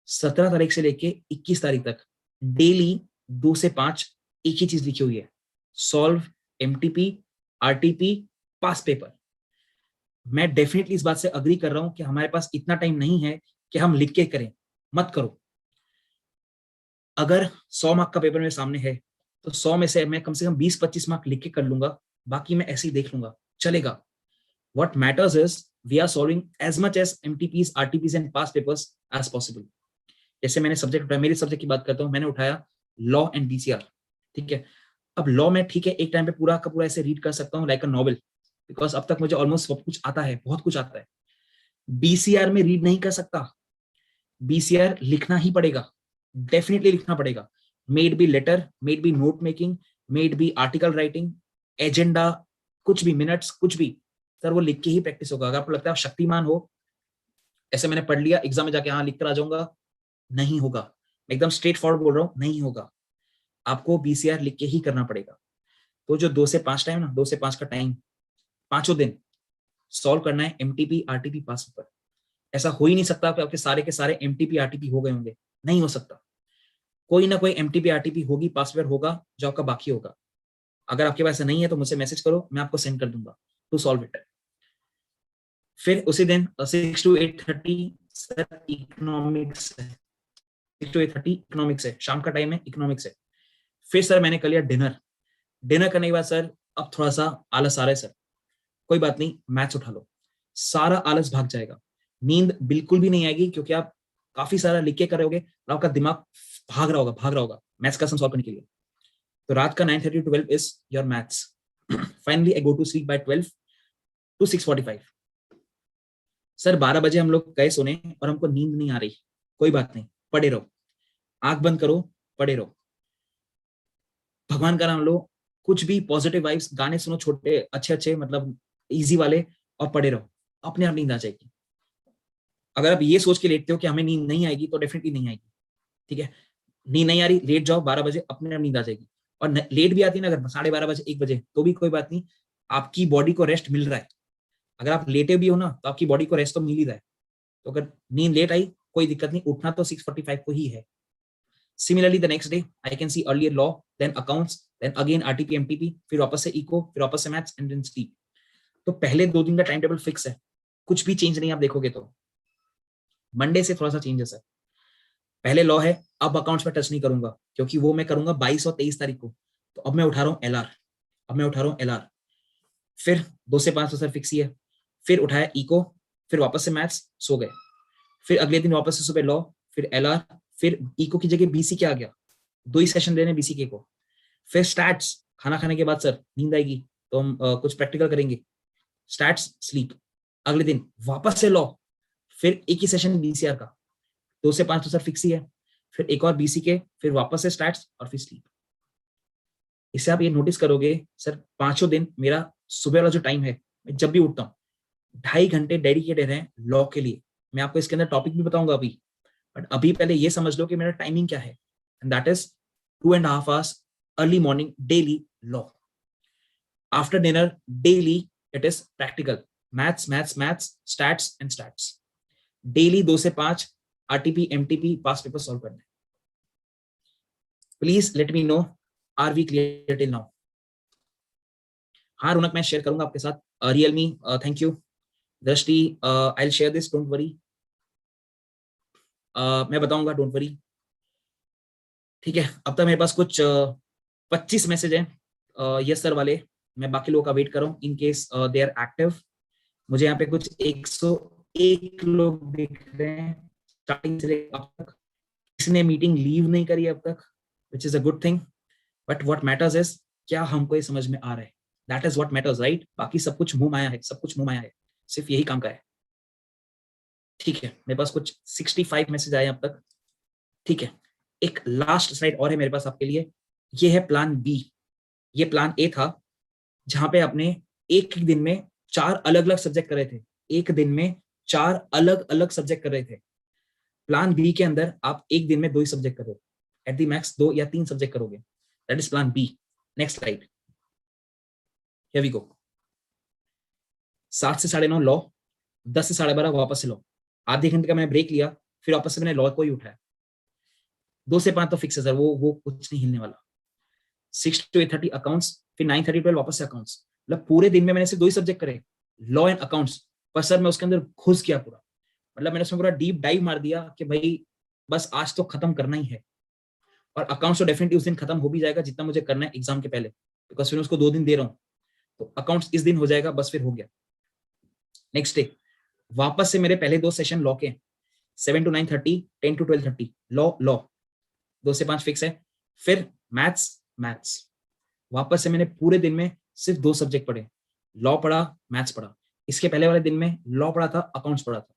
17 तारीख से लेके 21 तारीख तक डेली 2 से 5 एक ही चीज लिखी हुई है, सॉल्व एमटीपी आरटीपी पास पेपर। मैं डेफिनेटली इस बात से अग्री कर रहा हूं कि हमारे पास इतना टाइम नहीं है कि हम लिख के करें, मत करो। अगर 100 मार्क का पेपर मेरे सामने है तो 100 में से मैं कम 20-25 मार्क लिख के कर लूंगा, बाकी मैं ऐसे ही देख लूंगा, चलेगा। What matters is we are solving as much as MTPs, RTPs and past papers as possible. जैसे मैंने सब्जेक्ट उठाया, मेरे सब्जेक्ट की बात करता हूँ, मैंने उठाया लॉ एंड बीसीआर। ठीक है, अब लॉ में ठीक है एक टाइम पे पूरा का पूरा ऐसे रीड कर सकता हूँ लाइक अ नॉवल, बिकॉज अब तक मुझे ऑलमोस्ट सब कुछ आता है, बहुत कुछ आता है। बीसीआर में रीड नहीं कर सकता, बीसीआर लिखना ही पड़ेगा, डेफिनेटली लिखना पड़ेगा। Maybe letter, maybe note making, maybe article writing, agenda, कुछ भी, मिनट्स, कुछ भी सर वो लिख के ही प्रैक्टिस होगा। अगर आपको लगता है आप शक्तिमान हो, ऐसे मैंने पढ़ लिया एग्जाम में जाके हाँ लिख कर आ जाऊंगा, नहीं होगा। मैं एकदम स्ट्रेट फॉरवर्ड बोल रहा हूँ, नहीं होगा। आपको बीसीआर लिख के ही करना पड़ेगा। तो जो 2 से 5 टाइम ना, 2 से 5 का टाइम, 5 दिन सॉल्व करना है एमटीपी आरटीपी पास पेपर। ऐसा हो ही नहीं सकता कि आपके सारे के सारे एमटीपी आरटीपी हो गए होंगे, नहीं हो सकता। कोई ना कोई एमटीपी आरटीपी होगी, पास पेपर होगा जो आपका बाकी होगा। अगर आपके पास नहीं है तो मुझे मैसेज करो, मैं आपको सेंड कर दूंगा टू सॉल्व इट। फिर उसी दिन 6 to 8:30 सर इकोनॉमिक्स है, 6 to 8:30 इकोनॉमिक्स है, शाम का टाइम है, इकोनॉमिक्स है। फिर सर मैंने कर लिया डिनर। डिनर करने के बाद सर अब थोड़ा सा आलस आ रहा है सर, कोई बात नहीं, मैथ्स उठा लो, सारा आलस भाग जाएगा। नींद बिल्कुल भी नहीं आएगी क्योंकि आप काफी सारा लिख के करोगे और आपका दिमाग भाग रहा होगा मैथ्स का सम सॉल्व करने के लिए। तो रात का 9:30 to 12 is your maths. Finally I go to sleep by 12 to 6:45। Sir 12 बजे हम लोग गए सोने और हमको नींद नहीं आ रही, कोई बात नहीं, पढ़े रहो, आंख बंद करो, पढ़े रहो, भगवान का नाम लो, कुछ भी पॉजिटिव वाइब्स, गाने सुनो छोटे अच्छे अच्छे, मतलब इजी वाले, और पढ़े रहो, अपने आप नींद आ जाएगी। अगर आप ये सोच के लेटते हो कि हमें नींद नहीं आएगी तो डेफिनेटली नहीं आएगी। ठीक है, नींद नहीं आ रही, लेट जाओ 12 बजे, अपने आप नींद आ जाएगी। और लेट भी आती है ना अगर 12:30 बजे 1 बजे तो भी कोई बात नहीं, आपकी बॉडी को रेस्ट मिल रहा है। अगर आप लेटे भी हो ना तो आपकी बॉडी को रेस्ट तो मिल ही रहा है। तो अगर नींद लेट आई कोई दिक्कत नहीं, उठना तो 6:45 को ही है। Similarly the next day I can see earlier law, then accounts, then again RTP MTP, फिर वापस से इको, फिर वापस से मैथ्स एंड देन स्लीप। तो पहले 2 दिन का टाइम टेबल फिक्स है, कुछ भी चेंज नहीं आप देखोगे तो। मंडे से थोड़ा सा चेंजेस है। पहले लॉ है, अब अकाउंट्स में टच नहीं करूंगा क्योंकि वो मैं करूंगा 22 और 23 तारीख को। तो अब मैं उठा रहा हूँ एलआर, अब मैं उठा रहा हूँ एलआर। फिर 2 से 5 तो सर फिक्स ही है। फिर उठाया इको, फिर वापस से मैथ्स, सो गए। फिर अगले दिन वापस से सुबह लॉ, फिर एलआर, फिर इको की जगह बीसी के आ गया, 2 ही सेशन देने बीसी के को। फिर स्टैट्स, खाना खाने के बाद सर नींद आएगी तो हम कुछ प्रैक्टिकल करेंगे, स्टैट्स स्लीप। अगले दिन वापस से लॉ, फिर एक ही सेशन बीसीआर का, 2 से 5 तो सर फिक्स ही है। फिर एक और बीसी के, फिर वापस से स्टैट्स और फिर स्लीप। इससे आप ये नोटिस करोगे सर 5 दिन मेरा सुबह वाला जो टाइम है, मैं जब भी उठता हूँ 2.5 घंटे डेडिकेटेड है लॉ के लिए। मैं आपको इसके अंदर टॉपिक भी बताऊंगा अभी, बट अभी पहले ये समझ लो कि मेरा टाइमिंग क्या है, and that is 2.5 hours early morning daily law. After dinner daily it is practical, maths maths maths, stats and stats. Daily 2 से 5 RTP MTP past paper solve करना है। Please let me know, are we clear till now? हाँ रौनक, मैं शेयर करूंगा आपके साथ, Realme, thank you. Drishti, I will share this, don't worry, मैं बताऊंगा, डोंट वरी। ठीक है, अब तक मेरे पास कुछ 25 मैसेज है यस सर वाले। मैं बाकी लोगों का वेट कर रहा हूँ in case they are active. मुझे यहाँ पे कुछ 101 लोग दिख रहे हैं स्टार्टिंग से अब तक। किसी मीटिंग लीव नहीं करी अब तक, which is a good thing. But what matters is क्या हमको ये समझ में आ रहा है, that is what matters, right? बाकी सब कुछ मुंह माया है, सब कुछ मुंह माया है, सिर्फ यही काम का है। ठीक है, मेरे पास कुछ 65 मैसेज आए अब तक। ठीक है, एक लास्ट स्लाइड और है मेरे पास आपके लिए। ये है प्लान बी। ये प्लान ए था जहां पे आपने एक एक दिन में 4 अलग अलग सब्जेक्ट कर रहे थे। एक दिन में 4 अलग अलग सब्जेक्ट कर रहे थे। प्लान बी के अंदर आप एक दिन में 2 ही सब्जेक्ट करोगे, एट दी मैक्स 2 या 3 सब्जेक्ट करोगे। That is plan B. Next slide, here we go. 7 से 9:30 लॉ, 10 से 12:30 वापस से लॉ। आधे घंटे का मैंने ब्रेक लिया, फिर वापस से मैंने लॉ को ही उठाया। 2 से 5 तो फिक्स है सर, वो कुछ नहीं हिलने वाला। 6 to 8:30 अकाउंट्स, फिर 9:30 12 वापस से अकाउंट्स। मतलब पूरे दिन में मैंने सिर्फ 2 ही सब्जेक्ट करे, लॉ एंड अकाउंट्स। पर सर मैं उसके अंदर घुस गया पूरा। मतलब मैंने उसमें पूरा डीप डाइव मार दिया कि भाई बस आज तो खत्म करना ही है। और अकाउंट्स तो डेफिनेटली उस दिन खत्म हो भी जाएगा जितना मुझे करना है एग्जाम के पहले, बिकॉज फिर उसको 2 दिन दे रहा हूँ। तो अकाउंट्स इस दिन हो जाएगा, बस फिर हो गया। नेक्स्ट डे वापस से मेरे पहले 2 सेशन लॉ के, 7 to 9:30, 10 to 12:30 लॉ लॉ, 2 से 5 फिक्स है। फिर मैथ्स मैथ्स, वापस से मैंने पूरे दिन में सिर्फ 2 सब्जेक्ट पढ़े, लॉ पढ़ा, मैथ्स पढ़ा। इसके पहले वाले दिन में लॉ पढ़ा था, अकाउंट्स पढ़ा था।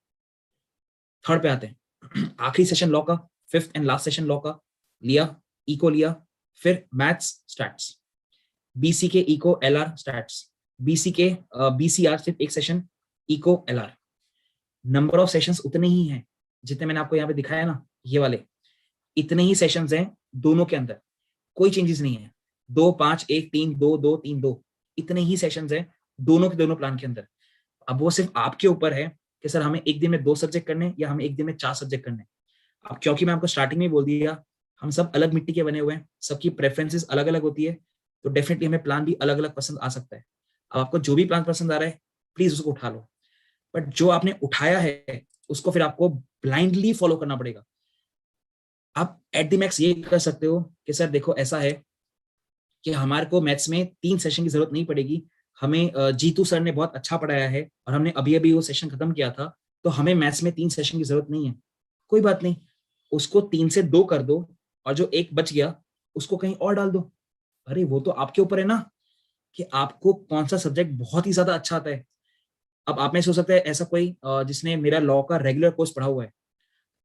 थर्ड पे आते हैं, आखिरी सेशन लॉ का, 5th and last session law का लिया, इको लिया, फिर मैथ्स स्टैट्स, बीसी के इको एलआर स्टैट्स, बीसी के बीसीआर सिर्फ एक session, eco LR. Number of sessions उतने ही हैं जितने मैंने आपको यहाँ पे दिखाया ना, ये वाले इतने ही सेशंस हैं दोनों के अंदर, कोई चेंजेस नहीं है। 2 5 1 3 2 2 3 2, इतने ही सेशंस हैं दोनों के दोनों प्लान के अंदर। अब वो सिर्फ आपके ऊपर है कि सर हमें एक दिन में 2 सब्जेक्ट करने या हमें एक दिन में 4 सब्जेक्ट करने। अब क्योंकि मैं आपको स्टार्टिंग में बोल दिया हम सब अलग मिट्टी के बने हुए हैं, सबकी प्रेफरेंसेस अलग अलग होती है, तो डेफिनेटली हमें प्लान भी अलग अलग पसंद आ सकता है। अब आपको जो भी प्लान पसंद आ रहा है प्लीज उसको उठा लो, बट जो आपने उठाया है उसको फिर आपको ब्लाइंडली फॉलो करना पड़ेगा। आप एट द मैक्स ये कर सकते हो कि सर देखो ऐसा है कि हमारे को मैथ्स में 3 सेशन की जरूरत नहीं पड़ेगी, हमें जीतू सर ने बहुत अच्छा पढ़ाया है और हमने अभी अभी वो सेशन खत्म किया था, तो हमें मैथ्स में 3 सेशन की जरूरत नहीं है। कोई बात नहीं, उसको 3 से 2 कर दो और जो एक बच गया उसको कहीं और डाल दो। अरे वो तो आपके ऊपर है ना कि आपको कौन सा सब्जेक्ट बहुत ही ज्यादा अच्छा आता है। अब आप में सोच सकते हैं ऐसा कोई जिसने मेरा लॉ का रेगुलर कोर्स पढ़ा हुआ है,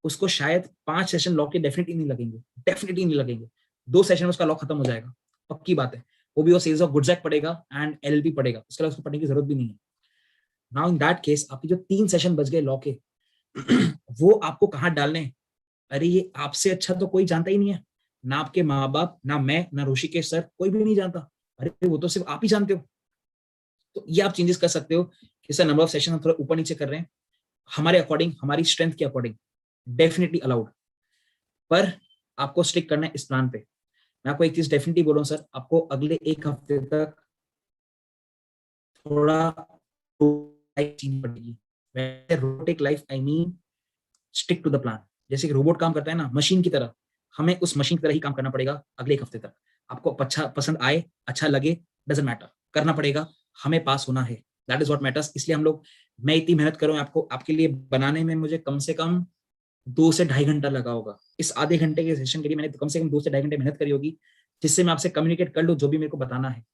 उसको शायद 5 सेशन लॉ के डेफिनेटली नहीं लगेंगे, डेफिनेटली नहीं लगेंगे। 2 सेशन में उसका लॉ खत्म हो जाएगा, पक्की बात है। वो भी वो सेल्स ऑफ गुड्स एक्ट पढ़ेगा एंड एलएलबी पढ़ेगा, उसके लिए उसको पढ़ने की जरूरत भी नहीं है। नाउ इन दैट केस आपके जो 3 सेशन बच गए लॉ के वो आपको कहाँ डालने हैं? अरे ये आपसे अच्छा तो कोई जानता ही नहीं है, ना आपके माँ बाप, ना मैं, ना ऋषिकेश सर, कोई भी नहीं जानता। अरे वो तो सिर्फ आप ही जानते हो। तो ये आप चेंजेस कर सकते हो कि सर नंबर ऑफ सेशन हम थोड़ा ऊपर नीचे कर रहे हैं, हमारे अकॉर्डिंग, हमारी स्ट्रेंथ के अकॉर्डिंग, डेफिनेटली अलाउड। पर आपको स्टिक करना है इस प्लान पे। मैं आपको एक चीज डेफिनेटली बोल रहा हूँ सर, आपको अगले 1 हफ्ते तक थोड़ा पड़ेगी। Robotic life I mean stick to the plan. जैसे कि रोबोट काम करता है ना मशीन की तरह, हमें उस मशीन की तरह ही काम करना पड़ेगा अगले 1 हफ्ते तक। आपको अच्छा पसंद आए, अच्छा लगे, डजंट मैटर, करना पड़ेगा, हमें पास होना है। That is what matters. इसलिए हम लोग, मैं इतनी मेहनत कर रहा हूँ आपको, आपके लिए बनाने में मुझे कम से कम 2 से ढाई घंटा लगा होगा। इस आधे घंटे के सेशन के लिए मैंने कम से कम 2 से ढाई घंटे मेहनत करी होगी, जिससे मैं आपसे कम्युनिकेट कर लूँ जो भी मेरे को बताना है।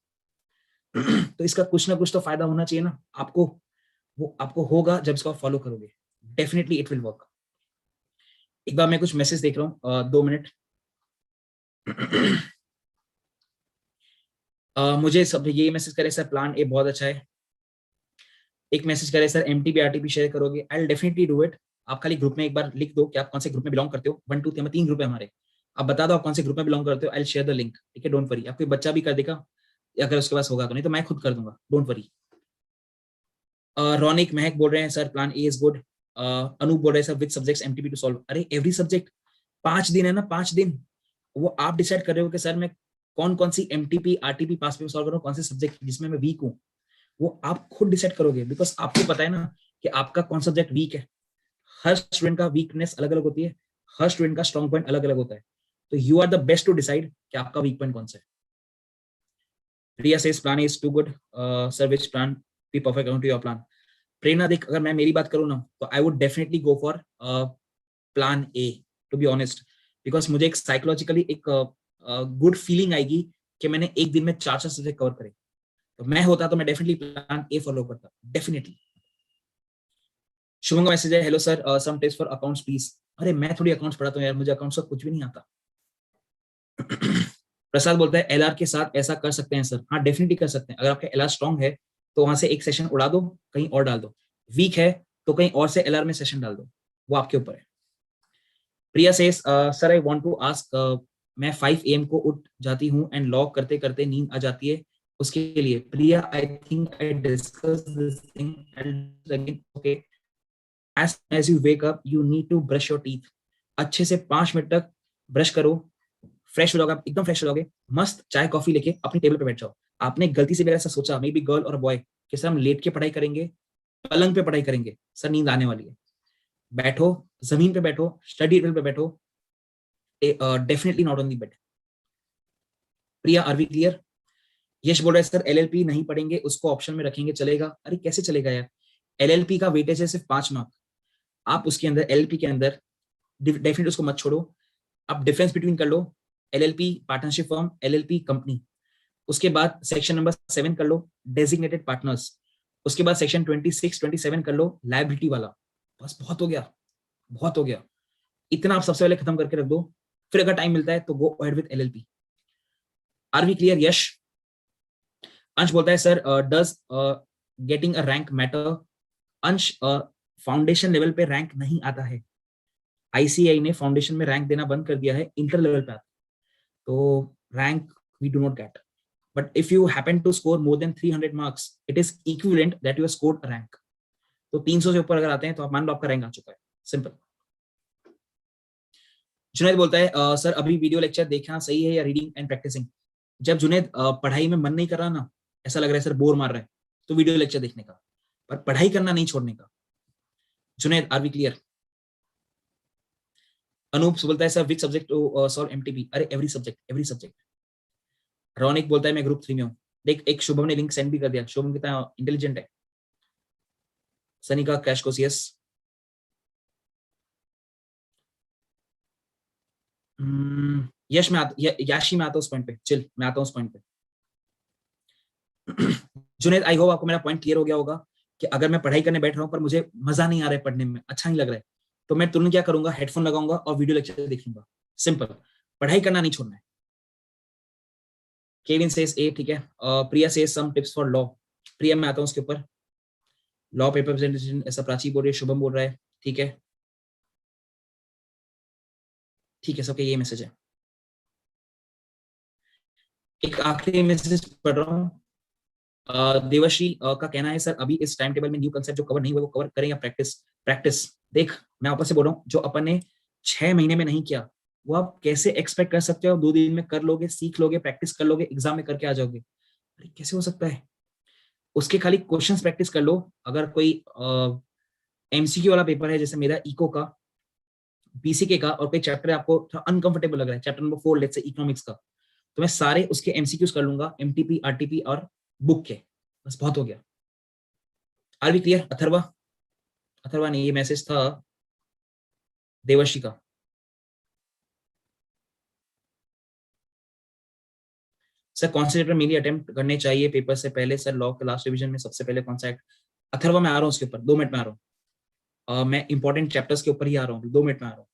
तो इसका कुछ ना कुछ तो फायदा होना चाहिए ना आपको, वो आपको होगा जब इसको आप फॉलो करोगे। Definitely it will work. एक बार मैं कुछ मैसेज देख रहा हूँ, 2 मिनट। मुझे सब ये मैसेज करे सर प्लान ए बहुत अच्छा है। एक मैसेज करे सर एमटीबी आरटीपी शेयर करोगे, I will definitely do it. आप खाली ग्रुप में एक बार लिख दो कि आप कौन से ग्रुप में बिलोंग करते हो। 1 2 3 ग्रुप है हमारे, आप बता दो आप कौन से ग्रुप में बिलोंग करते हो, आई विल शेयर द लिंक। ठीक है, डोंट वरी। आपको बच्चा भी कर देगा अगर उसके पास होगा तो, नहीं तो मैं खुद कर दूंगा, डोंट वरी। रौनिक महक बोल रहे हैं sir plan A is good. Anup बोल रहे हैं sir which subjects MTP to solve. अरे एवरी सब्जेक्ट, 5 दिन है ना, 5 दिन। वो आप डिसाइड कर रहे हो कि सर मैं कौन कौन सी एमटीपी आरटीपी पास पेपर सॉल्व करूँ, कौन से सब्जेक्ट जिसमें मैं वीक हूँ, वो आप खुद डिसाइड करोगे। बिकॉज आपको पता है ना कि आपका कौन सब्जेक्ट वीक है। हर स्टूडेंट का वीकनेस अलग अलग होती है, हर स्टूडेंट का स्ट्रॉन्ग पॉइंट अलग अलग होता है। तो you are the best to decide कि आपका वीक पॉइंट कौन सा है। Priya says plan is too good sir, which plan be perfect according to your plan. Prerna देख, अगर मैं मेरी बात करूँ ना तो I would definitely go for plan A, to be honest. Because मुझे एक साइकोलॉजिकली एक गुड फीलिंग आएगी कि मैंने एक दिन में 4 सब्जेक्ट कवर करे। तो मैं होता तो मैं डेफिनेटली प्लान ए फॉलो करता, डेफिनेटली। शुभम का मैसेज है, hello sir, some tips for accounts please. अरे मैं थोड़ी अकाउंट्स पढ़ाता हूँ यार, मुझे अकाउंट्स का कुछ भी नहीं आता। प्रसाद बोलता है एलआर के साथ ऐसा कर सकते हैं सर। हाँ डेफिनेटली कर सकते हैं। अगर आपका एलआर स्ट्रांग है तो वहां से एक सेशन उड़ा दो, कहीं और डाल दो। वीक है तो कहीं और से एलआर में सेशन डाल दो, वो आपके ऊपर है। Priya says, sir I want to ask, मैं 5 AM को उठ जाती हूँ एंड लॉग करते करते नींद आ जाती है, उसके लिए। Priya, I think I discuss this thing again. Okay, as you wake up you need to brush your teeth। अच्छे से 5 मिनट तक ब्रश करो, फ्रेश हो जाओगे, आप एकदम फ्रेश हो जाओगे, मस्त चाय कॉफी लेके अपनी टेबल पे बैठ जाओ। आपने गलती से भी ऐसा सोचा, मे बी गर्ल और बॉय, कि सर हम लेट के पढ़ाई करेंगे, पलंग पे पढ़ाई करेंगे, सर नींद आने वाली है, बैठो, जमीन पे बैठो, स्टडी टेबल पे बैठो, definitely not on the bed. Priya, are we clear? Yash बोल रहा है सर एलएलपी नहीं पढ़ेंगे, उसको ऑप्शन में रखेंगे, चलेगा? अरे कैसे चलेगा यार, एलएलपी का वेटेज है सिर्फ 5 मार्क। आप उसके अंदर एलएलपी के अंदर डेफिनेटली उसको मत छोड़ो। आप डिफरेंस बिटवीन कर लो, LLP partnership firm, LLP company. उसके बाद सेक्शन नंबर 7 कर लो, डेजिग्नेटेड पार्टनर्स। उसके बाद सेक्शन 26 27 कर लो, लायबिलिटी वाला। बस बहुत हो गया, बहुत हो गया। इतना आप सबसे पहले खत्म करके रख दो, फिर अगर टाइम मिलता है तो go ahead with LLP. Are we clear? Yash. Ansh बोलता है sir does getting a rank matter? Ansh, foundation level पे रैंक नहीं आता है। आईसीआई ने फाउंडेशन में रैंक देना बंद कर दिया है, इंटर लेवल पे। तो rank we do not get, but if you happen to score more than 300 marks it is equivalent that you have scored a rank। तो 300 से ऊपर अगर आते हैं तो आप मान लो आपका रैंक आ चुका है, सिंपल। जुनैद बोलता है सर अभी वीडियो लेक्चर देखना सही है या रीडिंग एंड प्रैक्टिसिंग? जब जुनैद पढ़ाई में मन नहीं कर रहा ना, ऐसा लग रहा है सर बोर मार रहा है, तो वीडियो लेक्चर देखने का, पर पढ़ाई करना नहीं छोड़ने का। Junaid, are we clear? Anup बोलता है sir which subject to solve MTP? अरे every subject, every subject. Raunik बोलता है मैं ग्रुप 3 में हूँ। देख, एक शुभम ने लिंक सेंड भी कर दिया। शुभम कितना इंटेलिजेंट है। सनी का क्रैश कोर्स, यस। यश में याशी में आता हूँ उस पॉइंट पे, चिल, मैं आता हूँ उस पॉइंट पे। जुनेद, आई होप आपको मेरा पॉइंट क्लियर हो गया होगा कि अगर मैं पढ़ाई करने बैठ रहा हूँ पर मुझे मजा नहीं आ रहा है, पढ़ने में अच्छा नहीं लग रहा है, तो मैं तुरंत क्या करूंगा, हेडफोन लगाऊंगा और वीडियो लेक्चर देख लूंगा। सिंपल, पढ़ाई करना नहीं छोड़ना है। केविन सेज ए, ठीक है। Priya says some tips for law. Priya मैं आता हूँ उसके ऊपर। लॉ पेपर प्रेजेंटेशन, ऐसा प्राची बोल रही है, शुभम बोल रहा है, ठीक है, ठीक है, सबके ये मैसेज है। एक आखिरी मैसेज पढ़ रहा हूँ। देवश्री का कहना है सर अभी इस टाइम टेबल में न्यू कंसेप्ट जो कवर नहीं हुए वो कवर करें या प्रैक्टिस? प्रैक्टिस। देख, मैं आपस से बोल रहा हूँ, जो अपन ने 6 महीने में नहीं किया वो आप कैसे एक्सपेक्ट कर सकते हो 2 दिन में कर लोगे, सीख लोगे, प्रैक्टिस कर लोगे, एग्जाम में करके आ जाओगे? अरे कैसे हो सकता है? उसके खाली क्वेश्चंस प्रैक्टिस कर लो। अगर कोई एमसीक्यू वाला पेपर है जैसे मेरा इको का, बीसीके का, और कोई चैप्टर आपको थोड़ा अनकंफर्टेबल लग रहा है, chapter number 4 let's say economics का, तो मैं सारे उसके एमसीक्यूज कर लूंगा, एमटीपी, आरटीपी और बुक के। बस बहुत हो गया। Are we clear? Atharva, Atharva नहीं, ये मैसेज था देवर्षि का। सर कौन से चैप्टर मेनली अटेम्प्ट करने चाहिए पेपर से पहले? सर लॉ के लास्ट रिवीजन में सबसे पहले कौन सा एक्ट? अथर्वा मैं आ रहा हूँ उसके ऊपर, 2 मिनट में आ रहा हूँ। मैं इंपॉर्टेंट चैप्टर्स के ऊपर ही आ रहा हूँ, 2 मिनट में आ रहा हूँ।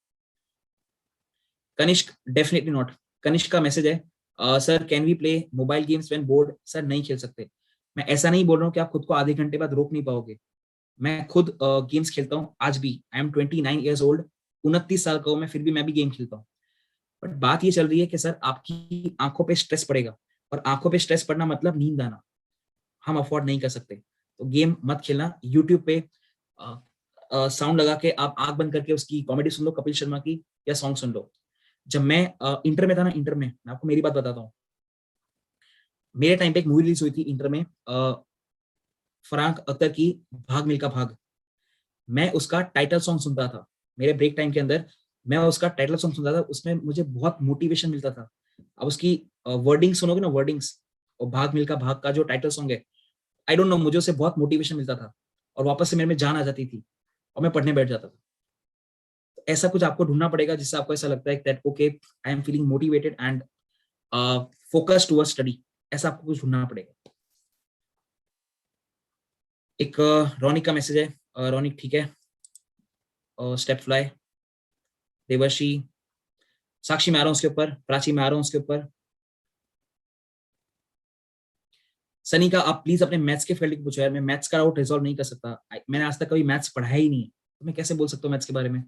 Kanishka, definitely not. कनिष्क का मैसेज है sir can we play mobile games when board? Sir नहीं खेल सकते। मैं ऐसा नहीं बोल रहा हूँ कि आप खुद को आधे घंटे बाद रोक नहीं पाओगे। मैं खुद गेम्स खेलता हूँ आज भी। आई एम 29 ईयर्स ओल्ड, 29 साल का हूँ मैं, फिर भी मैं भी गेम खेलता हूँ। बट बात ये चल रही है कि सर आपकी आंखों पे स्ट्रेस पड़ेगा, और आंखों पे स्ट्रेस पड़ना मतलब नींद आना, हम अफोर्ड नहीं कर सकते। तो गेम मत खेलना। यूट्यूब पे साउंड लगा के आप आंख बंद करके उसकी कॉमेडी सुन लो, कपिल शर्मा की, या सॉन्ग सुन लो। जब मैं इंटर में था ना, इंटर में मैं आपको मेरी बात बताता हूँ। मेरे टाइम पे एक मूवी रिलीज हुई थी इंटर में, फरहान अख्तर की, भाग मिल्खा भाग। मैं उसका टाइटल सॉन्ग सुनता था मेरे ब्रेक टाइम के अंदर। मैं उसका टाइटल सॉन्ग सुनता था, उसमें मुझे बहुत मोटिवेशन मिलता था। अब उसकी वर्डिंग सुनोगे ना, वर्डिंग्स, और भाग मिल्खा भाग का जो टाइटल सॉन्ग है, आई डोंट नो, मुझे उससे बहुत मोटिवेशन मिलता था, और वापस से मेरे में जान आ जाती थी, और मैं पढ़ने बैठ जाता था। तो ऐसा कुछ आपको ढूंढना पड़ेगा जिससे आपको ऐसा लगता है that okay I am feeling motivated and focus towards study. ऐसा आपको कुछ ढूंढना पड़ेगा। एक रौनिक का मैसेज है। रौनिक, ठीक है, स्टेप फ्लाई, देवर्षी, साक्षी मैं आ रहा हूँ उसके ऊपर, प्राची मैं आ रहा हूँ उसके ऊपर, सनी का आप प्लीज अपने मैथ्स के फील्ड की पूछो यार, मैं मैथ्स का डाउट रिजॉल्व नहीं कर सकता, मैंने आज तक कभी मैथ्स पढ़ाया ही नहीं है, तो मैं कैसे बोल सकता हूँ मैथ्स के बारे में।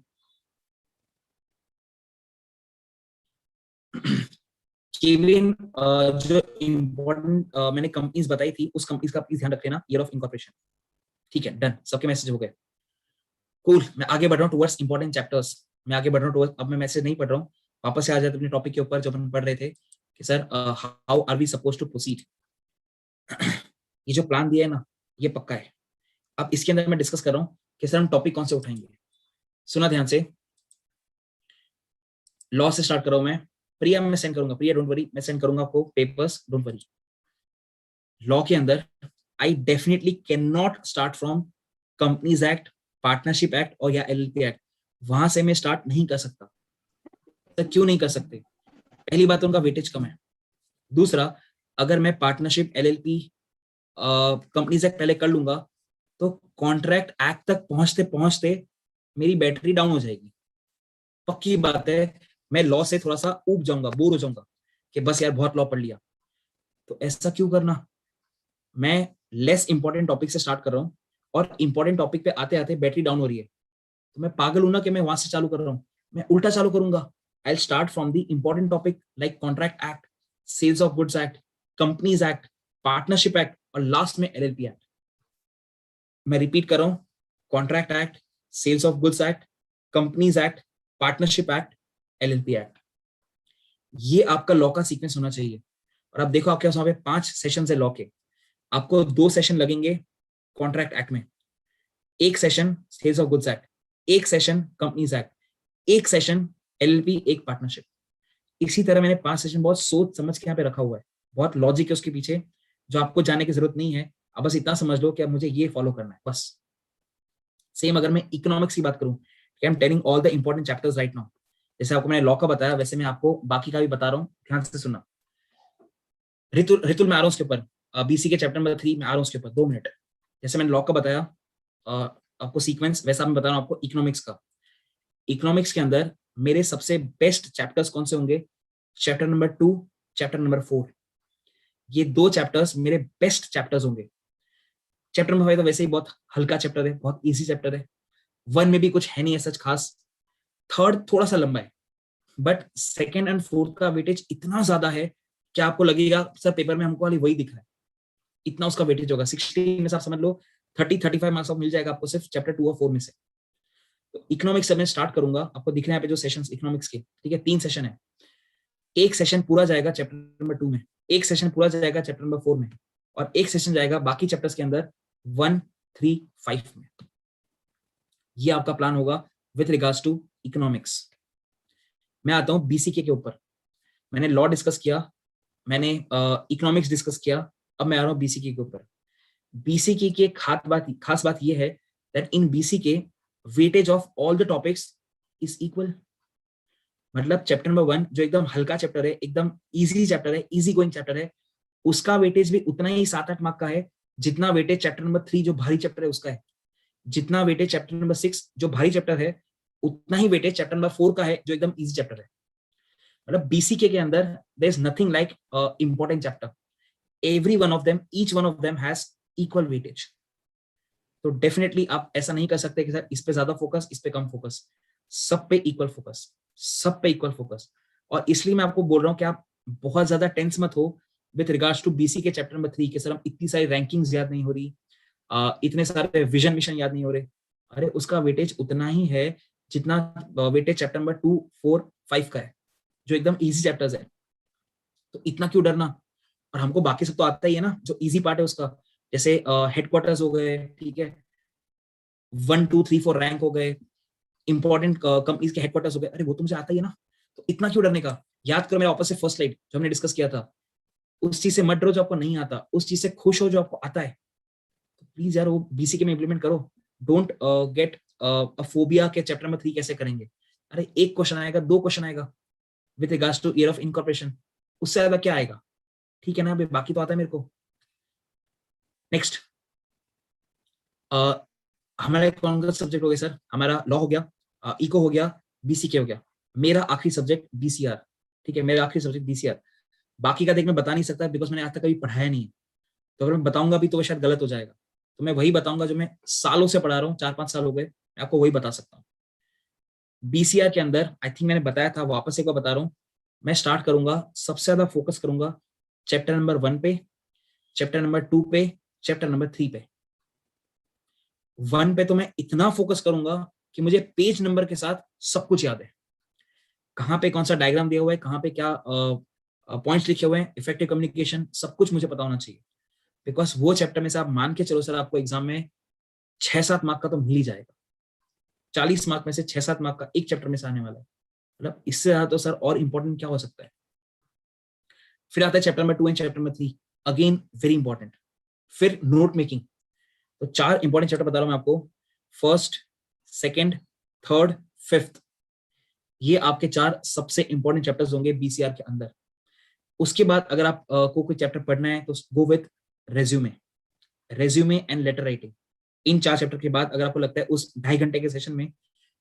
केविन, जो इम्पोर्टेंट मैंने कंपनीज बताई थी उस कंपनीज का प्लीज ध्यान रख लेना, ईयर ऑफ इनकॉर्पोरेशन। ठीक है, डन, सबके मैसेज हो गए। कूल, मैं आगे बढ़ रहा हूँ टुवर्ड्स इंपॉर्टेंट चैप्टर्स, मैं आगे बढ़ रहा हूँ टुवर्ड्स, अब मैं मैसेज नहीं पढ़ रहा हूँ, वापस से आ जाते अपने टॉपिक के ऊपर जो अपन पढ़ रहे थे कि sir how are we suppose to proceed. ये जो प्लान दिया है ना ये पक्का है। अब इसके अंदर मैं डिस्कस कर रहा हूँ कि सर हम टॉपिक कौन से उठाएंगे। सुना ध्यान से, लॉ से स्टार्ट कर रहा हूं मैं, प्रिया मैं सेंड करूंगा, प्रिया डोंट वरी, मैं सेंड करूंगा आपको पेपर्स, डोंट वरी। लॉ के अंदर I definitely can not start from companies act, partnership act और या एलएलपी एक्ट, वहां से मैं स्टार्ट नहीं कर सकता। तो क्यों नहीं कर सकते? पहली बात तो उनका वेटेज कम है, दूसरा अगर मैं पार्टनरशिप एलएलपी कंपनीज एक्ट पहले कर लूंगा तो कॉन्ट्रैक्ट एक्ट तक पहुंचते पहुंचते मेरी बैटरी डाउन हो जाएगी, पक्की बात है। मैं लॉ से थोड़ा सा ऊब जाऊंगा, बोर हो जाऊंगा कि बस यार बहुत लॉ पढ़ लिया। तो ऐसा क्यों करना, मैं लेस इंपॉर्टेंट टॉपिक से स्टार्ट कर रहा हूँ और इंपॉर्टेंट टॉपिक पे आते आते बैटरी डाउन हो रही है, तो मैं पागल हूं ना कि मैं वहां से चालू कर रहा हूँ। मैं उल्टा चालू करूंगा, I start from the important topic like contract act, sales of goods act, companies act, partnership act और लास्ट में एलएलपी एक्ट। मैं रिपीट कर रहा हूँ, contract act, sales of goods act, companies act, partnership act, LLP act. ये आपका लॉ का सीक्वेंस होना चाहिए। और अब देखो आपके पास वहां पे 5 सेशन है लॉ के, आपको 2 सेशन लगेंगे कॉन्ट्रैक्ट एक्ट में, एक session sales of goods act, एक सेशन कंपनीज एक्ट, एक सेशन एलएलपी, एक पार्टनरशिप। इसी तरह मैंने 5 सेशन बहुत सोच समझ के यहाँ पे रखा हुआ है, बहुत लॉजिक है उसके पीछे जो आपको जाने की जरूरत नहीं है। अब बस इतना समझ लो कि अब मुझे ये फॉलो करना है बस। सेम अगर मैं इकोनॉमिक्स की बात करूं, I am telling all the important chapters right now, जैसे आपको मैंने लॉ का बताया वैसे मैं आपको बाकी का भी बता रहा हूँ, ध्यान से सुनना। ऋतुल ऋतुल मैं आ रहा हूँ उसके ऊपर, बीसी के चैप्टर नंबर 3 में आ रहा हूँ उसके ऊपर, 2 मिनट। जैसे मैंने लॉ का बताया आपको सीक्वेंस, वैसा मैं बता रहा हूँ आपको इकोनॉमिक्स का। इकोनॉमिक्स के अंदर मेरे सबसे बेस्ट चैप्टर्स कौन से होंगे? चैप्टर नंबर 2, चैप्टर नंबर 4, ये 2 चैप्टर्स मेरे बेस्ट चैप्टर्स होंगे। चैप्टर नंबर 5 तो वैसे ही बहुत हल्का चैप्टर है, बहुत इजी चैप्टर है, 1 में भी कुछ है नहीं ऐसा खास, थर्ड थोड़ा सा लंबा है, बट सेकेंड एंड फोर्थ का वेटेज इतना ज्यादा है कि आपको लगेगा सर पेपर में हमको वाली वही दिख रहा है, इतना उसका वेटेज होगा। 60 में से आप समझ लो 30-35 मार्क्स मिल जाएगा आपको सिर्फ चैप्टर 2 और 4 में से। तो इकोनॉमिक्स से मैं स्टार्ट करूंगा, आपको दिख रहे हैं यहाँ पे जो सेशंस इकोनॉमिक्स के, ठीक है 3 सेशन है, एक सेशन पूरा जाएगा चैप्टर नंबर 2 में, एक सेशन पूरा जाएगा चैप्टर नंबर 4 में, और एक सेशन जाएगा बाकी चैप्टर्स के अंदर 1, 3, 5 में। ये आपका प्लान होगा विथ रिगार्ड्स टू इकोनॉमिक्स। मैं आता हूँ बीसीके के ऊपर, मैंने लॉ डिस्कस किया, मैंने इकोनॉमिक्स डिस्कस किया, अब मैं आ रहा हूँ बीसीके के ऊपर। बीसीके की एक खास बात यह है that in BCK weightage of all the topics is equal. मतलब चैप्टर नंबर 1 जो एकदम हल्का चैप्टर है, एकदम इजी चैप्टर है, इजी गोइंग चैप्टर है, उसका वेटेज भी उतना ही 7-8 मार्क का है जितना वेटेज चैप्टर नंबर 3 जो भारी चैप्टर है उसका है, जितना वेटेज चैप्टर नंबर 6 जो भारी चैप्टर है उतना ही वेटेज चैप्टर नंबर 4 का है जो एकदम इजी चैप्टर है। मतलब बीसीके के अंदर there is nothing like important chapter, every one of them, each one of them has equal weightage. तो डेफिनेटली आप ऐसा नहीं कर सकते कि सर इस पे ज्यादा फोकस, इस पे कम फोकस, सब पे इक्वल फोकस, सब पे इक्वल फोकस। और इसलिए मैं आपको बोल रहा हूँ कि आप बहुत ज्यादा टेंस मत हो विथ रिगार्ड्स टू बीसी के चैप्टर नंबर 3 के सर हम इतनी सारी रैंकिंग्स याद नहीं हो रही, इतने सारे विजन मिशन याद नहीं हो रहे। अरे उसका वेटेज उतना ही है जितना वेटेज चैप्टर नंबर 2, 4, 5 का है जो एकदम इजी चैप्टर्स है। तो इतना क्यों डरना? और हमको बाकी सब तो आता ही है ना, जो इजी पार्ट है उसका, जैसे हेडक्वार्टर्स हो गए, ठीक है, 1, 2, 3, 4 रैंक हो गए, इंपॉर्टेंट कंपनीज के हेडक्वार्टर्स हो गए, अरे वो तो मुझे आता ही है ना, तो इतना क्यों डरने का? याद करो मेरा वापस से फर्स्ट स्लाइड जो हमने डिस्कस किया था, उस चीज से मत डरो जो आपको नहीं आता, उस चीज से खुश हो जो आपको आता है। तो प्लीज यार वो बीसीके में इंप्लीमेंट करो, डोंट गेट अ फोबिया के चैप्टर नंबर 3 कैसे करेंगे। अरे एक क्वेश्चन आएगा, 2 क्वेश्चन आएगा with regards two year of incorporation, उससे ज्यादा क्या आएगा? ठीक है ना, अभी बाकी तो आता है मेरे को। नेक्स्ट हमारा कौन सा सब्जेक्ट हो गया सर? हमारा लॉ हो गया, इको हो गया, बीसीके हो गया, मेरा आखिरी सब्जेक्ट बीसीआर, ठीक है, मेरा आखिरी सब्जेक्ट बीसीआर। बाकी का देख मैं बता नहीं सकता बिकॉज मैंने आज तक कभी पढ़ाया नहीं है, तो अगर मैं बताऊंगा भी तो वो शायद गलत हो जाएगा। तो मैं वही बताऊंगा जो मैं सालों से पढ़ा रहा हूँ, 4-5 साल हो गए, मैं आपको वही बता सकता हूँ। बीसीआर के अंदर आई थिंक मैंने बताया था, वापस एक बार बता रहा हूँ, मैं स्टार्ट करूंगा, सबसे ज्यादा फोकस करूंगा चैप्टर नंबर 1 पे, चैप्टर नंबर 2 पे, चैप्टर नंबर 3 पे। 1 पे तो मैं इतना फोकस करूंगा कि मुझे पेज नंबर के साथ सब कुछ याद है, कहाँ पे कौन सा डायग्राम दिया हुआ है, कहाँ पे क्या पॉइंट्स लिखे हुए हैं, इफेक्टिव कम्युनिकेशन, सब कुछ मुझे पता होना चाहिए। बिकॉज वो चैप्टर में से आप मान के चलो सर, आपको एग्जाम में 6-7 मार्क का तो मिल ही जाएगा, 40 मार्क में से 6-7 मार्क का एक चैप्टर में से आने वाला है, मतलब इससे ज्यादा तो सर और इंपॉर्टेंट क्या हो सकता है। फिर आता है chapter number 2 and chapter number 3, again very important. फिर नोट मेकिंग, तो 4 इंपॉर्टेंट चैप्टर बता रहा हूं मैं आपको, फर्स्ट, सेकेंड, थर्ड, फिफ्थ, ये आपके 4 सबसे इंपॉर्टेंट चैप्टर्स होंगे बीसीआर के अंदर। उसके बाद अगर आप को कोई चैप्टर पढ़ना है तो go with resume, resume and later writing. In 4 chapter के बाद अगर आपको लगता है उस 2.5 घंटे के सेशन में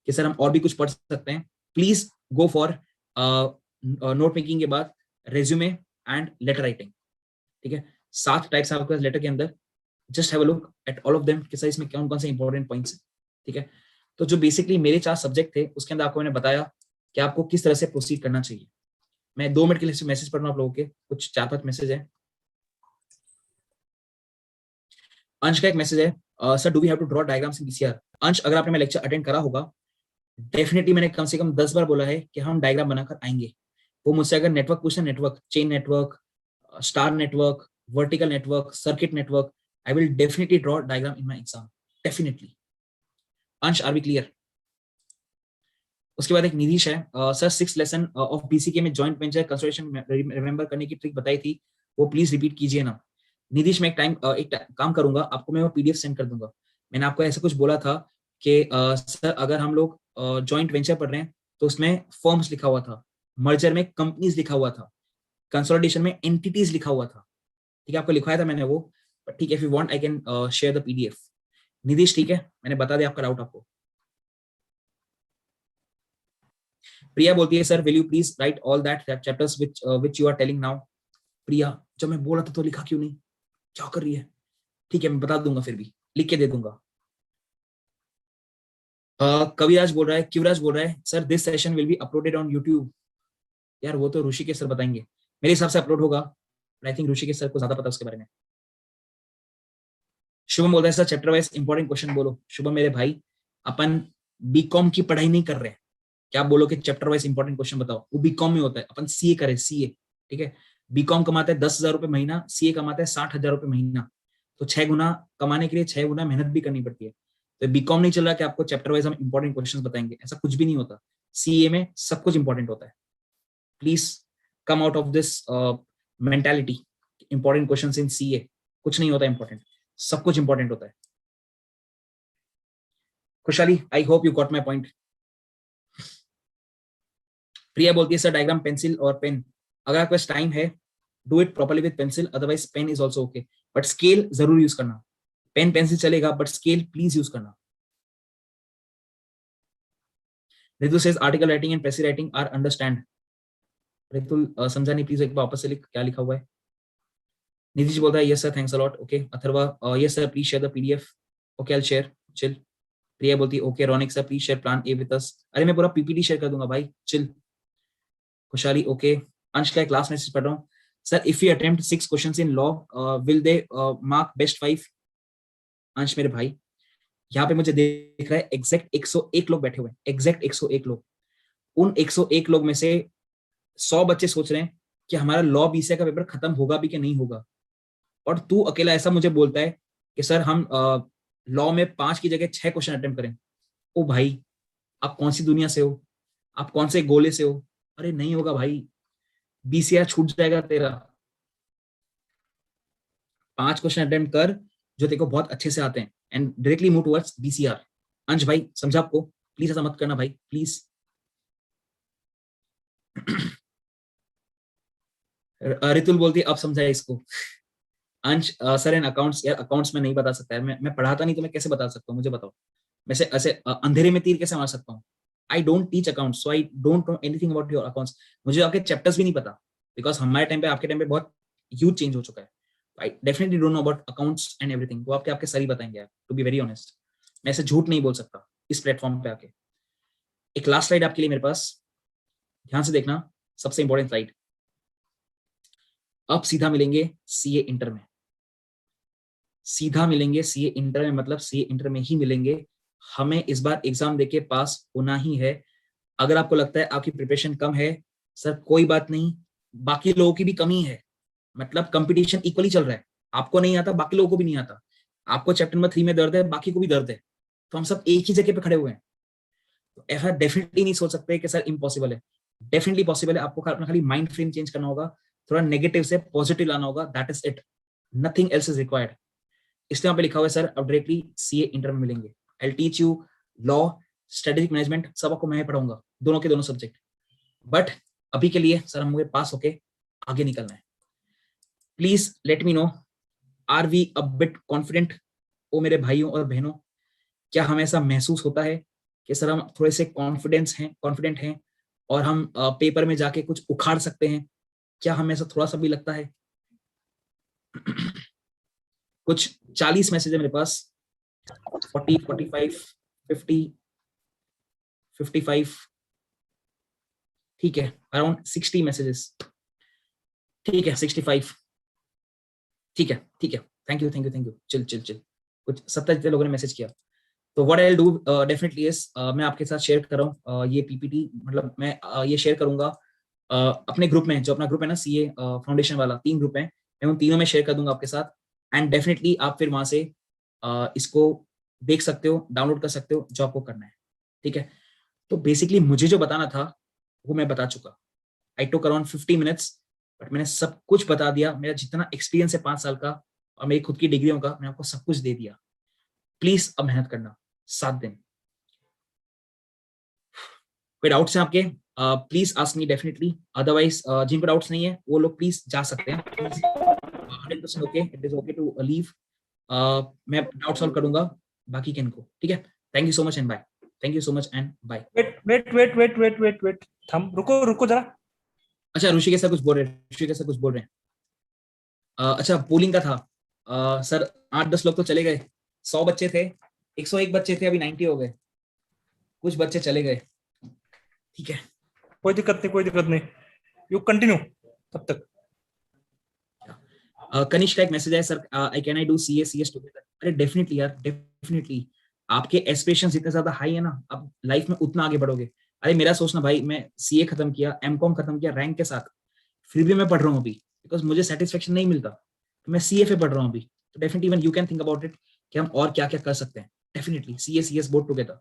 कि सर हम और भी कुछ पढ़ सकते हैं, please go for note making के बाद रेज्यूमे एंड लेटर राइटिंग, ठीक है। 7 टाइप्स आपके पास लेटर के अंदर, just have a look at all of them कि सर इसमें कौन कौन से इंपॉर्टेंट पॉइंट्स हैं, ठीक है। तो जो बेसिकली मेरे 4 सब्जेक्ट थे उसके अंदर आपको मैंने बताया कि आपको किस तरह से प्रोसीड करना चाहिए। मैं 2 मिनट के लिए मैसेज पढ़ रहा हूँ आप लोगों के, कुछ 4-5 मैसेज है। अंश का एक मैसेज है, sir do we have to draw diagrams in BCR. Ansh, अगर आपने मेरा लेक्चर अटेंड करा होगा, डेफिनेटली मैंने कम से कम 10 बार बोला है कि हम डायग्राम बनाकर आएंगे। वो मुझसे अगर नेटवर्क पूछना, network, chain network, star network, vertical network, circuit network, I will definitely draw diagram in my exam, definitely. अंश, आर वी क्लियर? उसके बाद एक निधीश है, sir 6th lesson of BCK में जॉइंट वेंचर कंसोलिडेशन रिमेंबर करने की ट्रिक बताई थी, वो प्लीज रिपीट कीजिए ना। निधीश, मैं एक काम करूंगा, आपको मैं वो पीडीएफ सेंड कर दूंगा। मैंने आपको ऐसा कुछ बोला था कि सर अगर हम लोग जॉइंट वेंचर पढ़ रहे हैं तो उसमें फर्म्स लिखा हुआ था, मर्जर में कंपनीज लिखा हुआ था, कंसोलिडेशन में एंटिटीज लिखा हुआ था, ठीक है, आपको लिखवाया था मैंने वो, ठीक है, if you want I can share the PDF. Nidheesh, ठीक है, मैंने बता दिया आपका डाउट आपको। प्रिया बोलती है, sir will you please write all that chapters which you are telling now. Priya, जब मैं बोला था तो लिखा क्यों नहीं, क्या कर रही है? ठीक है, मैं बता दूंगा, फिर भी लिख के दे दूंगा। कविराज बोल रहा है, क्यूराज बोल रहा है, sir this session will be uploaded on YouTube. यार वो तो ऋषिकेश सर बताएंगे, मेरे हिसाब से अपलोड होगा, आई थिंक ऋषिकेश सर को ज्यादा पता है उसके बारे में। शुभम बोल रहा है, sir chapter wise important question बोलो। शुभम मेरे भाई, अपन बीकॉम की पढ़ाई नहीं कर रहे हैं, क्या आप बोलो कि चैप्टर वाइज इंपॉर्टेंट क्वेश्चन बताओ, वो बीकॉम में होता है, अपन सीए करें, सीए, ठीक है। बीकॉम कमाता है 10,000 रुपए महीना, सीए कमाता है 60,000 रुपए महीना, तो 6 गुना कमाने के लिए 6 गुना मेहनत भी करनी पड़ती है। तो बीकॉम नहीं चल रहा कि आपको चैप्टर वाइज हम इंपॉर्टेंट क्वेश्चन बताएंगे, ऐसा कुछ भी नहीं होता। सीए में सब कुछ इंपॉर्टेंट होता है, please come out of this mentality, important question in CA, कुछ नहीं होता इंपॉर्टेंट, सब कुछ इंपॉर्टेंट होता है। Khushhali, I hope you got my point. Priya बोलती है, सर डायग्राम पेंसिल और पेन, अगर आपके पास टाइम है do it properly with pencil, otherwise pen is also okay, but scale जरूर यूज करना। पेन पेंसिल चलेगा बट स्केल प्लीज यूज करना। Ritu says article writing and passive writing are understand. Ritu समझा नहीं, प्लीज एक बार वापस से लिख, क्या लिखा हुआ है। नीतीश बोलता है, yes sir thanks a lot, okay. Atharva, yes sir please share the PDF, okay I share, chill. Priya बोलती है, okay. Ronik sir please share plan A with us, अरे मैं पूरा पीपीटी शेयर कर दूंगा भाई, चिल। खुशहाली, ओके। अंश का क्लास मैसेज पढ़ रहा हूँ, sir if you attempt 6 questions in law will they mark best 5। अंश मेरे भाई, यहाँ पे मुझे देख रहा है एग्जैक्ट 101 लोग बैठे हुए हैं, एग्जैक्ट 101 लोग। उन 101 लोग में से 100 बच्चे सोच रहे हैं कि हमारा लॉ बीसीए का पेपर खत्म होगा भी कि नहीं होगा, और तू अकेला ऐसा मुझे बोलता है कि सर हम लॉ में 5 की जगह 6 क्वेश्चन अटेम्प्ट करें। ओ भाई, आप कौन सी दुनिया से हो, आप कौन से गोले से हो? अरे नहीं होगा भाई, बीसीआर छूट जाएगा तेरा। 5 क्वेश्चन अटेम्प्ट कर जो तेरे को बहुत अच्छे से आते हैं and directly move towards BCR. Ansh भाई समझा आपको, प्लीज ऐसा मत करना भाई, प्लीज। रितुल बोलती है, अब समझा इसको। अंश, सर इन अकाउंट्स, यार अकाउंट्स में नहीं बता सकता है, मैं पढ़ाता नहीं तो मैं कैसे बता सकता हूँ, मुझे बताओ। वैसे ऐसे अंधेरे में तीर कैसे मार सकता हूँ? I don't teach accounts, so I don't know anything about your accounts. मुझे आपके चैप्टर्स भी नहीं पता, बिकॉज हमारे टाइम पे आपके टाइम पे बहुत ह्यूज चेंज हो चुका है। I definitely don't know about accounts and everything. वो आपके आपके सर ही बताएंगे, टू बी वेरी ऑनेस्ट। मैं ऐसे झूठ नहीं बोल सकता इस प्लेटफॉर्म पे आके। एक लास्ट स्लाइड आपके लिए मेरे पास, ध्यान से देखना, सबसे इंपॉर्टेंट स्लाइड। अब सीधा मिलेंगे सीए इंटर में, सीधा मिलेंगे सीए इंटर में, मतलब सीए इंटर में ही मिलेंगे। हमें इस बार एग्जाम देके पास होना ही है। अगर आपको लगता है आपकी प्रिपरेशन कम है, सर कोई बात नहीं, बाकी लोगों की भी कमी है, मतलब कंपटीशन इक्वली चल रहा है। आपको नहीं आता, बाकी लोगों को भी नहीं आता। आपको चैप्टर नंबर 3 में दर्द है, बाकी को भी दर्द है, तो हम सब एक ही जगह पे खड़े हुए हैं। तो ऐसा डेफिनेटली नहीं सोच सकते कि सर इम्पॉसिबल है। डेफिनेटली पॉसिबल है। आपको अपना खाली माइंड फ्रेम चेंज करना होगा, थोड़ा नेगेटिव से पॉजिटिव लाना होगा, that is it, nothing else is required. इसलिए यहाँ पे लिखा हुआ है सर अब डायरेक्टली सीए इंटर में मिलेंगे। I teach you law, strategic management, सब आपको मैं पढ़ाऊंगा, दोनों के दोनों सब्जेक्ट। बट अभी के लिए सर हमें पास होके आगे निकलना है। Please let me know, are we a bit confident? ओ मेरे भाइयों और बहनों, क्या हमें ऐसा महसूस होता है कि सर हम थोड़े से कॉन्फिडेंट हैं और हम पेपर में जाके कुछ उखाड़ सकते हैं? क्या हमें ऐसा थोड़ा सा भी लगता है? कुछ 40 मैसेज है मेरे पास, 40, 45, 50, 55, ठीक है, अराउंड 60 मैसेजेस, ठीक है, 65, ठीक है, ठीक है, thank you thank you thank you, chill chill chill. कुछ 70 जितने लोगों ने मैसेज किया। तो what I do definitely is, मैं आपके साथ शेयर कर रहा हूँ ये पीपीटी, मतलब मैं ये शेयर करूंगा अपने ग्रुप में, जो अपना ग्रुप है ना सीए फाउंडेशन वाला, 3 ग्रुप है, मैं उन तीनों में शेयर कर दूंगा आपके साथ। एंड डेफिनेटली आप फिर वहां से इसको देख सकते हो, डाउनलोड कर सकते हो, जो आपको करना है, ठीक है। तो बेसिकली मुझे जो बताना था वो मैं बता चुका। आई टुक अराउंड 50 मिनट्स, बट मैंने सब कुछ बता दिया। मेरा जितना एक्सपीरियंस है 5 साल का और मेरी खुद की डिग्रियों का, मैंने आपको सब कुछ दे दिया। प्लीज अब मेहनत करना, 7 दिन। कोई डाउट्स हैं आपके? Please ask me definitely, otherwise जिनको डाउट्स नहीं है वो लोग प्लीज जा सकते हैं। 100% okay, it is okay to leave. मैं डाउट सॉल्व करूंगा बाकी के इनको, ठीक है। Thank you so much and bye. Thank you so much and bye. Wait, थम, रुको रुको जरा। अच्छा, ऋषिकेश सर कुछ बोल रहे हैं, ऋषिकेश सर कुछ बोल रहे हैं। अच्छा, पोलिंग का था। सर 8-10 लोग तो चले गए। 100 बच्चे थे, 101 बच्चे थे, अभी 90 हो गए, कुछ बच्चे चले गए, ठीक है। कोई दिक्कत नहीं, कोई दिक्कत नहीं, यू कंटिन्यू तब तक। कनिष्क का एक मैसेज है, sir I can I do CA CS together? अरे डेफिनेटली यार, डेफिनेटली। आपके एस्पिरेशंस जितने ज्यादा हाई है ना, आप लाइफ में उतना आगे बढ़ोगे। अरे मेरा सोचना भाई, मैं सीए खत्म किया, एमकॉम खत्म किया रैंक के साथ, फिर भी मैं पढ़ रहा हूँ अभी, बिकॉज मुझे सेटिस्फेक्शन नहीं मिलता, तो मैं सीएफए पढ़ रहा हूँ अभी। तो definitely even you can think about it कि हम और क्या क्या कर सकते हैं। Definitely CA CS both together.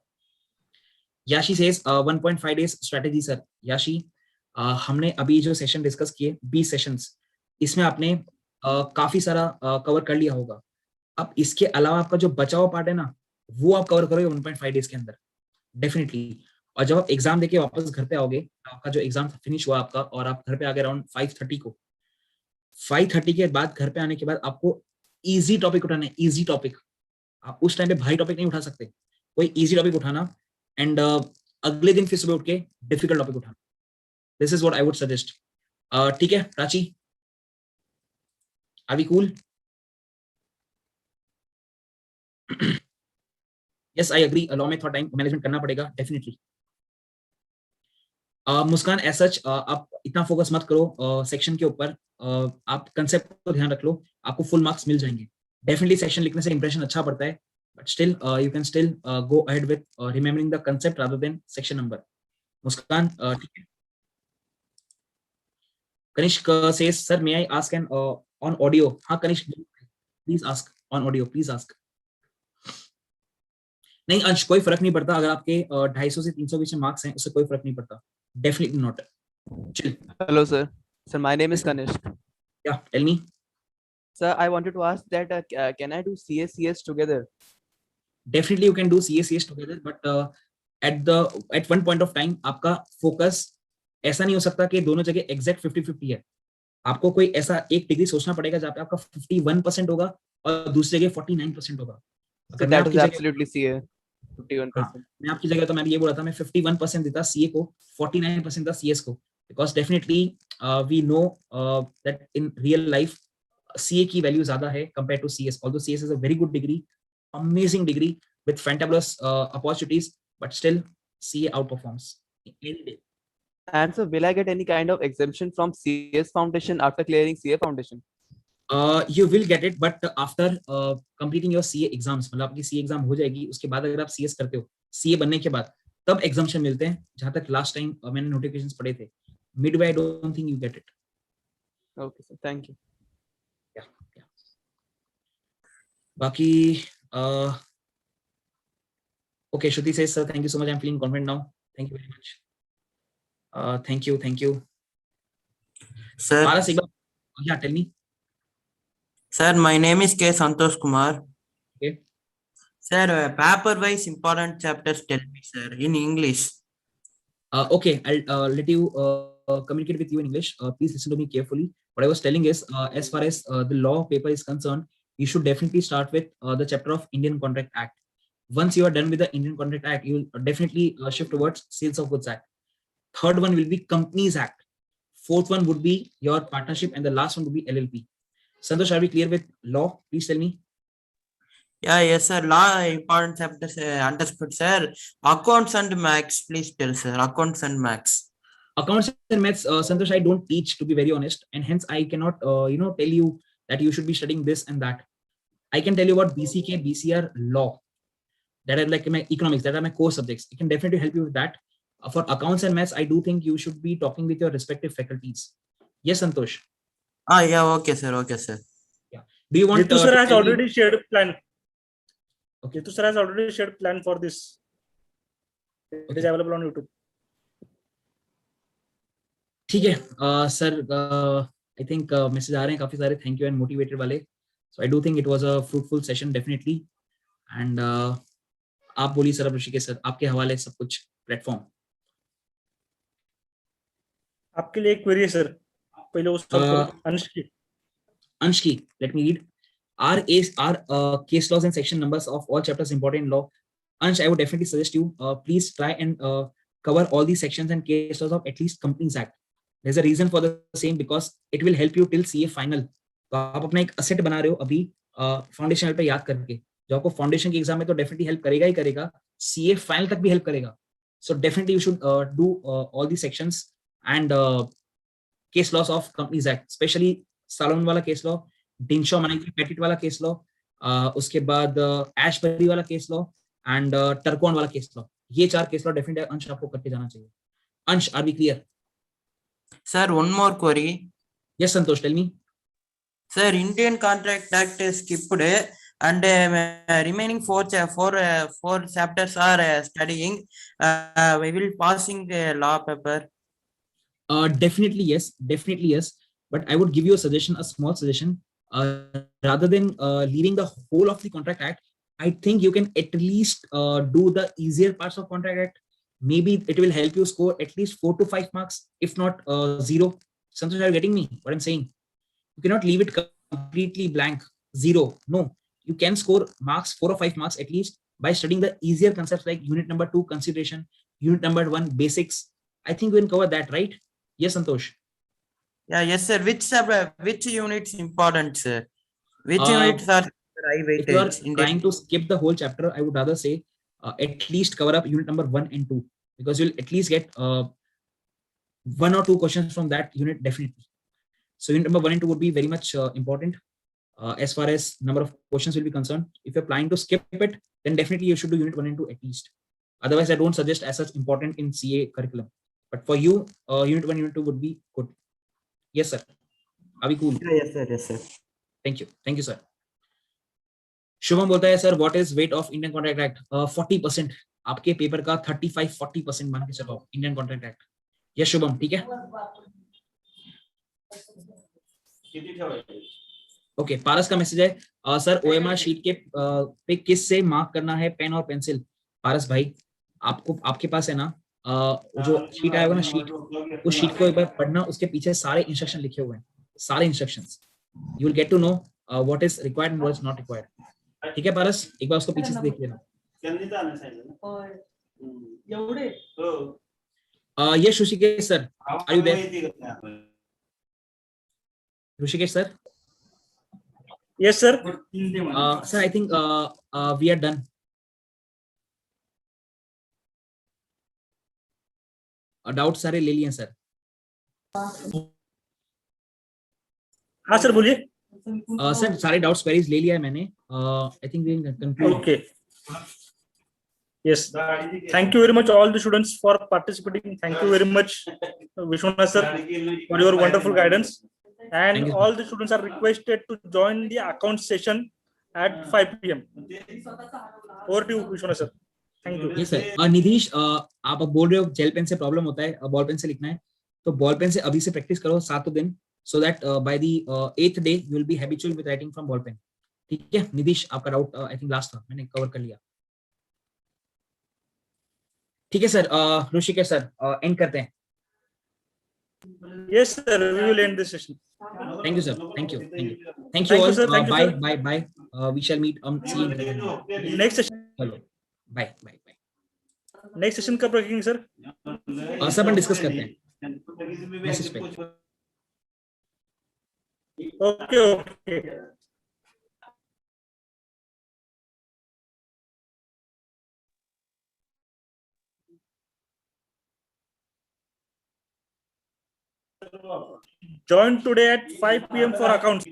याशी सेज 1.5 डेज स्ट्रेटेजी। सर याशी, हमने अभी जो सेशन डिस्कस किए 20 सेशंस, इसमें आपने काफी सारा कवर कर लिया होगा। अब इसके अलावा आपका जो बचा हुआ पार्ट है ना, वो आप कवर करोगे 1.5 डेज के अंदर, डेफिनेटली। और जब आप एग्जाम देके वापस घर पे आओगे, आपका जो एग्जाम फिनिश हुआ आपका और आप घर पे आ गए अराउंड 5:30 को, 5:30 के बाद घर पे आने के बाद आपको इजी टॉपिक उठाना है, इजी टॉपिक। आप उस टाइम पे भारी टॉपिक नहीं उठा सकते, कोई इजी टॉपिक उठाना। एंड अगले दिन फिर सुबह उठ के डिफिकल्ट टॉपिक उठाना। This is what I would suggest. ठीक है Prachi, are we cool? Yes I agree, law में थोड़ा टाइम मैनेजमेंट करना पड़ेगा डेफिनेटली। मुस्कान एज सच आप इतना फोकस मत करो सेक्शन के ऊपर, आप कंसेप्ट को ध्यान रख लो, आपको फुल मार्क्स मिल जाएंगे। डेफिनेटली सेक्शन लिखने से इंप्रेशन अच्छा पड़ता है, but still you can still go ahead with remembering the concept rather than section number. Muskan ठीक है। Kanishk says sir may I ask an on audio? हाँ Kanishk, please ask on audio, please ask. नहीं अंश, कोई फर्क नहीं पड़ता, अगर आपके 250 से 300 बीच में मार्क्स हैं, उससे कोई फर्क नहीं पड़ता, definitely not. Chill. Hello, sir. Sir, my name is Kanishk. या tell me. Sir, I wanted to ask that can I do CACS together? Definitely you can do CACS together, but at one point of time आपका फोकस ऐसा नहीं हो सकता कि दोनों जगह एग्जैक्ट 50-50 है। आपको कोई ऐसा एक डिग्री सोचना पड़ेगा जहाँ पे आपका 51% होगा और दूसरी जगह 49% होगा। So अगर मैं that is आपकी जगह, absolutely CA. 51%. मैं आपकी जगह तो मैं भी ये बोला था, मैं 51% देता सीए को, 49% देता सीएस को, because definitely we know that in real life CA की वैल्यू ज्यादा है compare to CS, although CS is a very good degree, amazing degree with fantabulous opportunities, but still CA outperforms any day. And so will I get any kind of exemption from CS Foundation after clearing CA Foundation? You will get it, but after completing your CA exams, मतलब आपकी CA exam हो जाएगी, उसके बाद अगर आप CS करते हो, CA बनने के बाद तब exemption मिलते हैं, जहां तक लास्ट टाइम मैंने नोटिफिकेशंस पढ़े थे. Midway I don't think you get it. Okay, sir. Thank you. Yeah. बाकी okay, Shruti says, sir, thank you so much. I'm feeling confident now. Thank you very much. Thank you. Sir, Paras, एक बार, yeah, tell me. sir, my name is K. Santosh Kumar. Okay. Sir, paper-wise important chapters, tell me, sir, in English. Okay, I'll let you communicate with you in English. Please listen to me carefully. What I was telling is, as far as the law paper is concerned, you should definitely start with the chapter of Indian Contract Act. Once you are done with the Indian Contract Act, you will definitely shift towards Sales of Goods Act. Third one will be Companies Act. Fourth one would be your partnership, and the last one would be LLP. Santosh, are we clear with law? Please tell me. Yeah, yes, sir. Law important chapters, understood, sir. Accounts and maths, please tell, sir. Accounts and maths. Accounts and maths, Santosh, I don't teach, to be very honest, and hence I cannot, tell you that you should be studying this and that. I can tell you about BCK, BCR, law. That are like my economics, that are my core subjects. I can definitely help you with that. For accounts and maths, I do think you should be talking with your respective faculties. Yes, Santosh. Yeah, okay, sir. Okay, sir. Yeah. Do you want? Jitu sir to has tell me- already shared plan. Okay. Jitu sir has already shared plan for this. It is available on YouTube. ठीक है सर, आई थिंक मैसेज आ रहे हैं काफी सारे, थैंक यू एंड मोटिवेटेड वाले. So I do think it was a fruitful session definitely. And आप बोलिए सर, ऋषिकेश सर, आपके हवाले सब कुछ प्लेटफॉर्म. आपके लिए एक क्वेरी है सर, पहले उस अंश की. अंश की, let me read. Are case laws and section numbers of all chapters important in law? Ansh, I would definitely suggest you please try and cover all these sections and case laws of at least Companies Act. There's a reason for the same, because it will help you till CA final. तो आप अपना एक असेट बना रहे हो अभी फाउंडेशन लेवल पे याद करके, जो आपको फाउंडेशन के एग्जाम में तो डेफिनेटली हेल्प करेगा ही करेगा, CA फाइनल तक भी हेल्प करेगा. So definitely you should do all the sections and case laws of companies act, specially Salomon वाला केस लॉ, डिनशॉ मैनेजमेंट पेटिट वाला केस लॉ, उसके बाद एशबरी वाला केस लॉ एंड टर्कॉन वाला केस लॉ. ये 4 केस लॉ डेफिनेटली अंश आपको करके जाना चाहिए. Ansh, are we clear? Sir, one more query. Yes, Santosh, tell me. Sir, Indian Contract Act is skipped and remaining four chapters are studying. We will passing the law paper. Definitely yes, but I would give you a suggestion, a small suggestion. Rather than leaving the whole of the Contract Act, I think you can at least do the easier parts of Contract Act. Maybe it will help you score at least 4 to 5 marks, if not 0. Santosh, are you getting me what I'm saying? You cannot leave it completely blank, 0. No, you can score marks, 4 or 5 marks at least, by studying the easier concepts like unit number 2 consideration, unit number 1 basics. I think we can cover that, right? Yes, Santosh. Yeah, yes, sir. Which units important, sir? Which units are high If you are weightage? trying to skip the whole chapter, I would rather say at least cover up unit number 1 and 2, because you'll at least get 1 or 2 questions from that unit definitely. So unit number 1 and 2 would be very much important as far as number of questions will be concerned. If you're planning to skip it, then definitely you should do unit 1 and 2 at least. Otherwise, I don't suggest as such important in CA curriculum. But for you, unit 1, unit 2 would be good. Yes, sir. Are we cool? Yes, sir. Yes, sir. Thank you, sir. Shubham बोलता है sir, what is weight of Indian contract act? 40%. आपके पेपर का 35-40% मान के चलो Indian contract act. Yes Shubham, ठीक है. ओके, पारस का मैसेज है, सर OMR शीट के पे किस से मार्क करना है, पेन और पेंसिल? पारस भाई, आपको आपके पास है ना जो शीट आया होगा ना, शीट, उस शीट को एक बार पढ़ना, उसके पीछे सारे इंस्ट्रक्शन लिखे हुए हैं, सारे instructions. You will get to know what is required and what is not required. ठीक है पारस, एक बार उसको पीछे से देख लेना. Yes, Rishikesh sir, are you there? Rishikesh sir, Yes, sir. sir, I think we are done. Doubts सारे ले लिए सर. हाँ सर बोलिए. सर सारे डाउट्स क्वेरीज ले लिया है मैंने. I think we can conclude. Okay. Yes. Thank you very much all the students for participating. Thank you very much, Vishwanath sir, for your wonderful guidance. Thank And you. all the students are requested to join the account session at 5 p.m. Over to you, Vishwanath sir. Thank you. Yes sir. Nidheesh, आप अब बोल रहे हो जेल पेन से प्रॉब्लम होता है, बॉल पेन से लिखना है, तो बॉल पेन से अभी से प्रैक्टिस करो 7 दिन, so that by the 8th day you will be habitual with writing from ball pen. ठीक है निधीश, आपका डाउट आई थिंक लास्ट था, मैंने कवर कर लिया. ठीक है सर. ऋषिकेश सर, एंड करते हैं. Yes sir, we will end this session. Thank you sir. Thank you. Thank you. Thank you Thank you, all. sir. Thank you, Bye sir. bye bye. We shall meet. See you in the Next session. Hello. Bye bye bye. Next session कब रखेंगे सर? सब अपन डिस्कस करते हैं मैसेज पे. Okay, okay. Join today at 5 p.m. for accounts.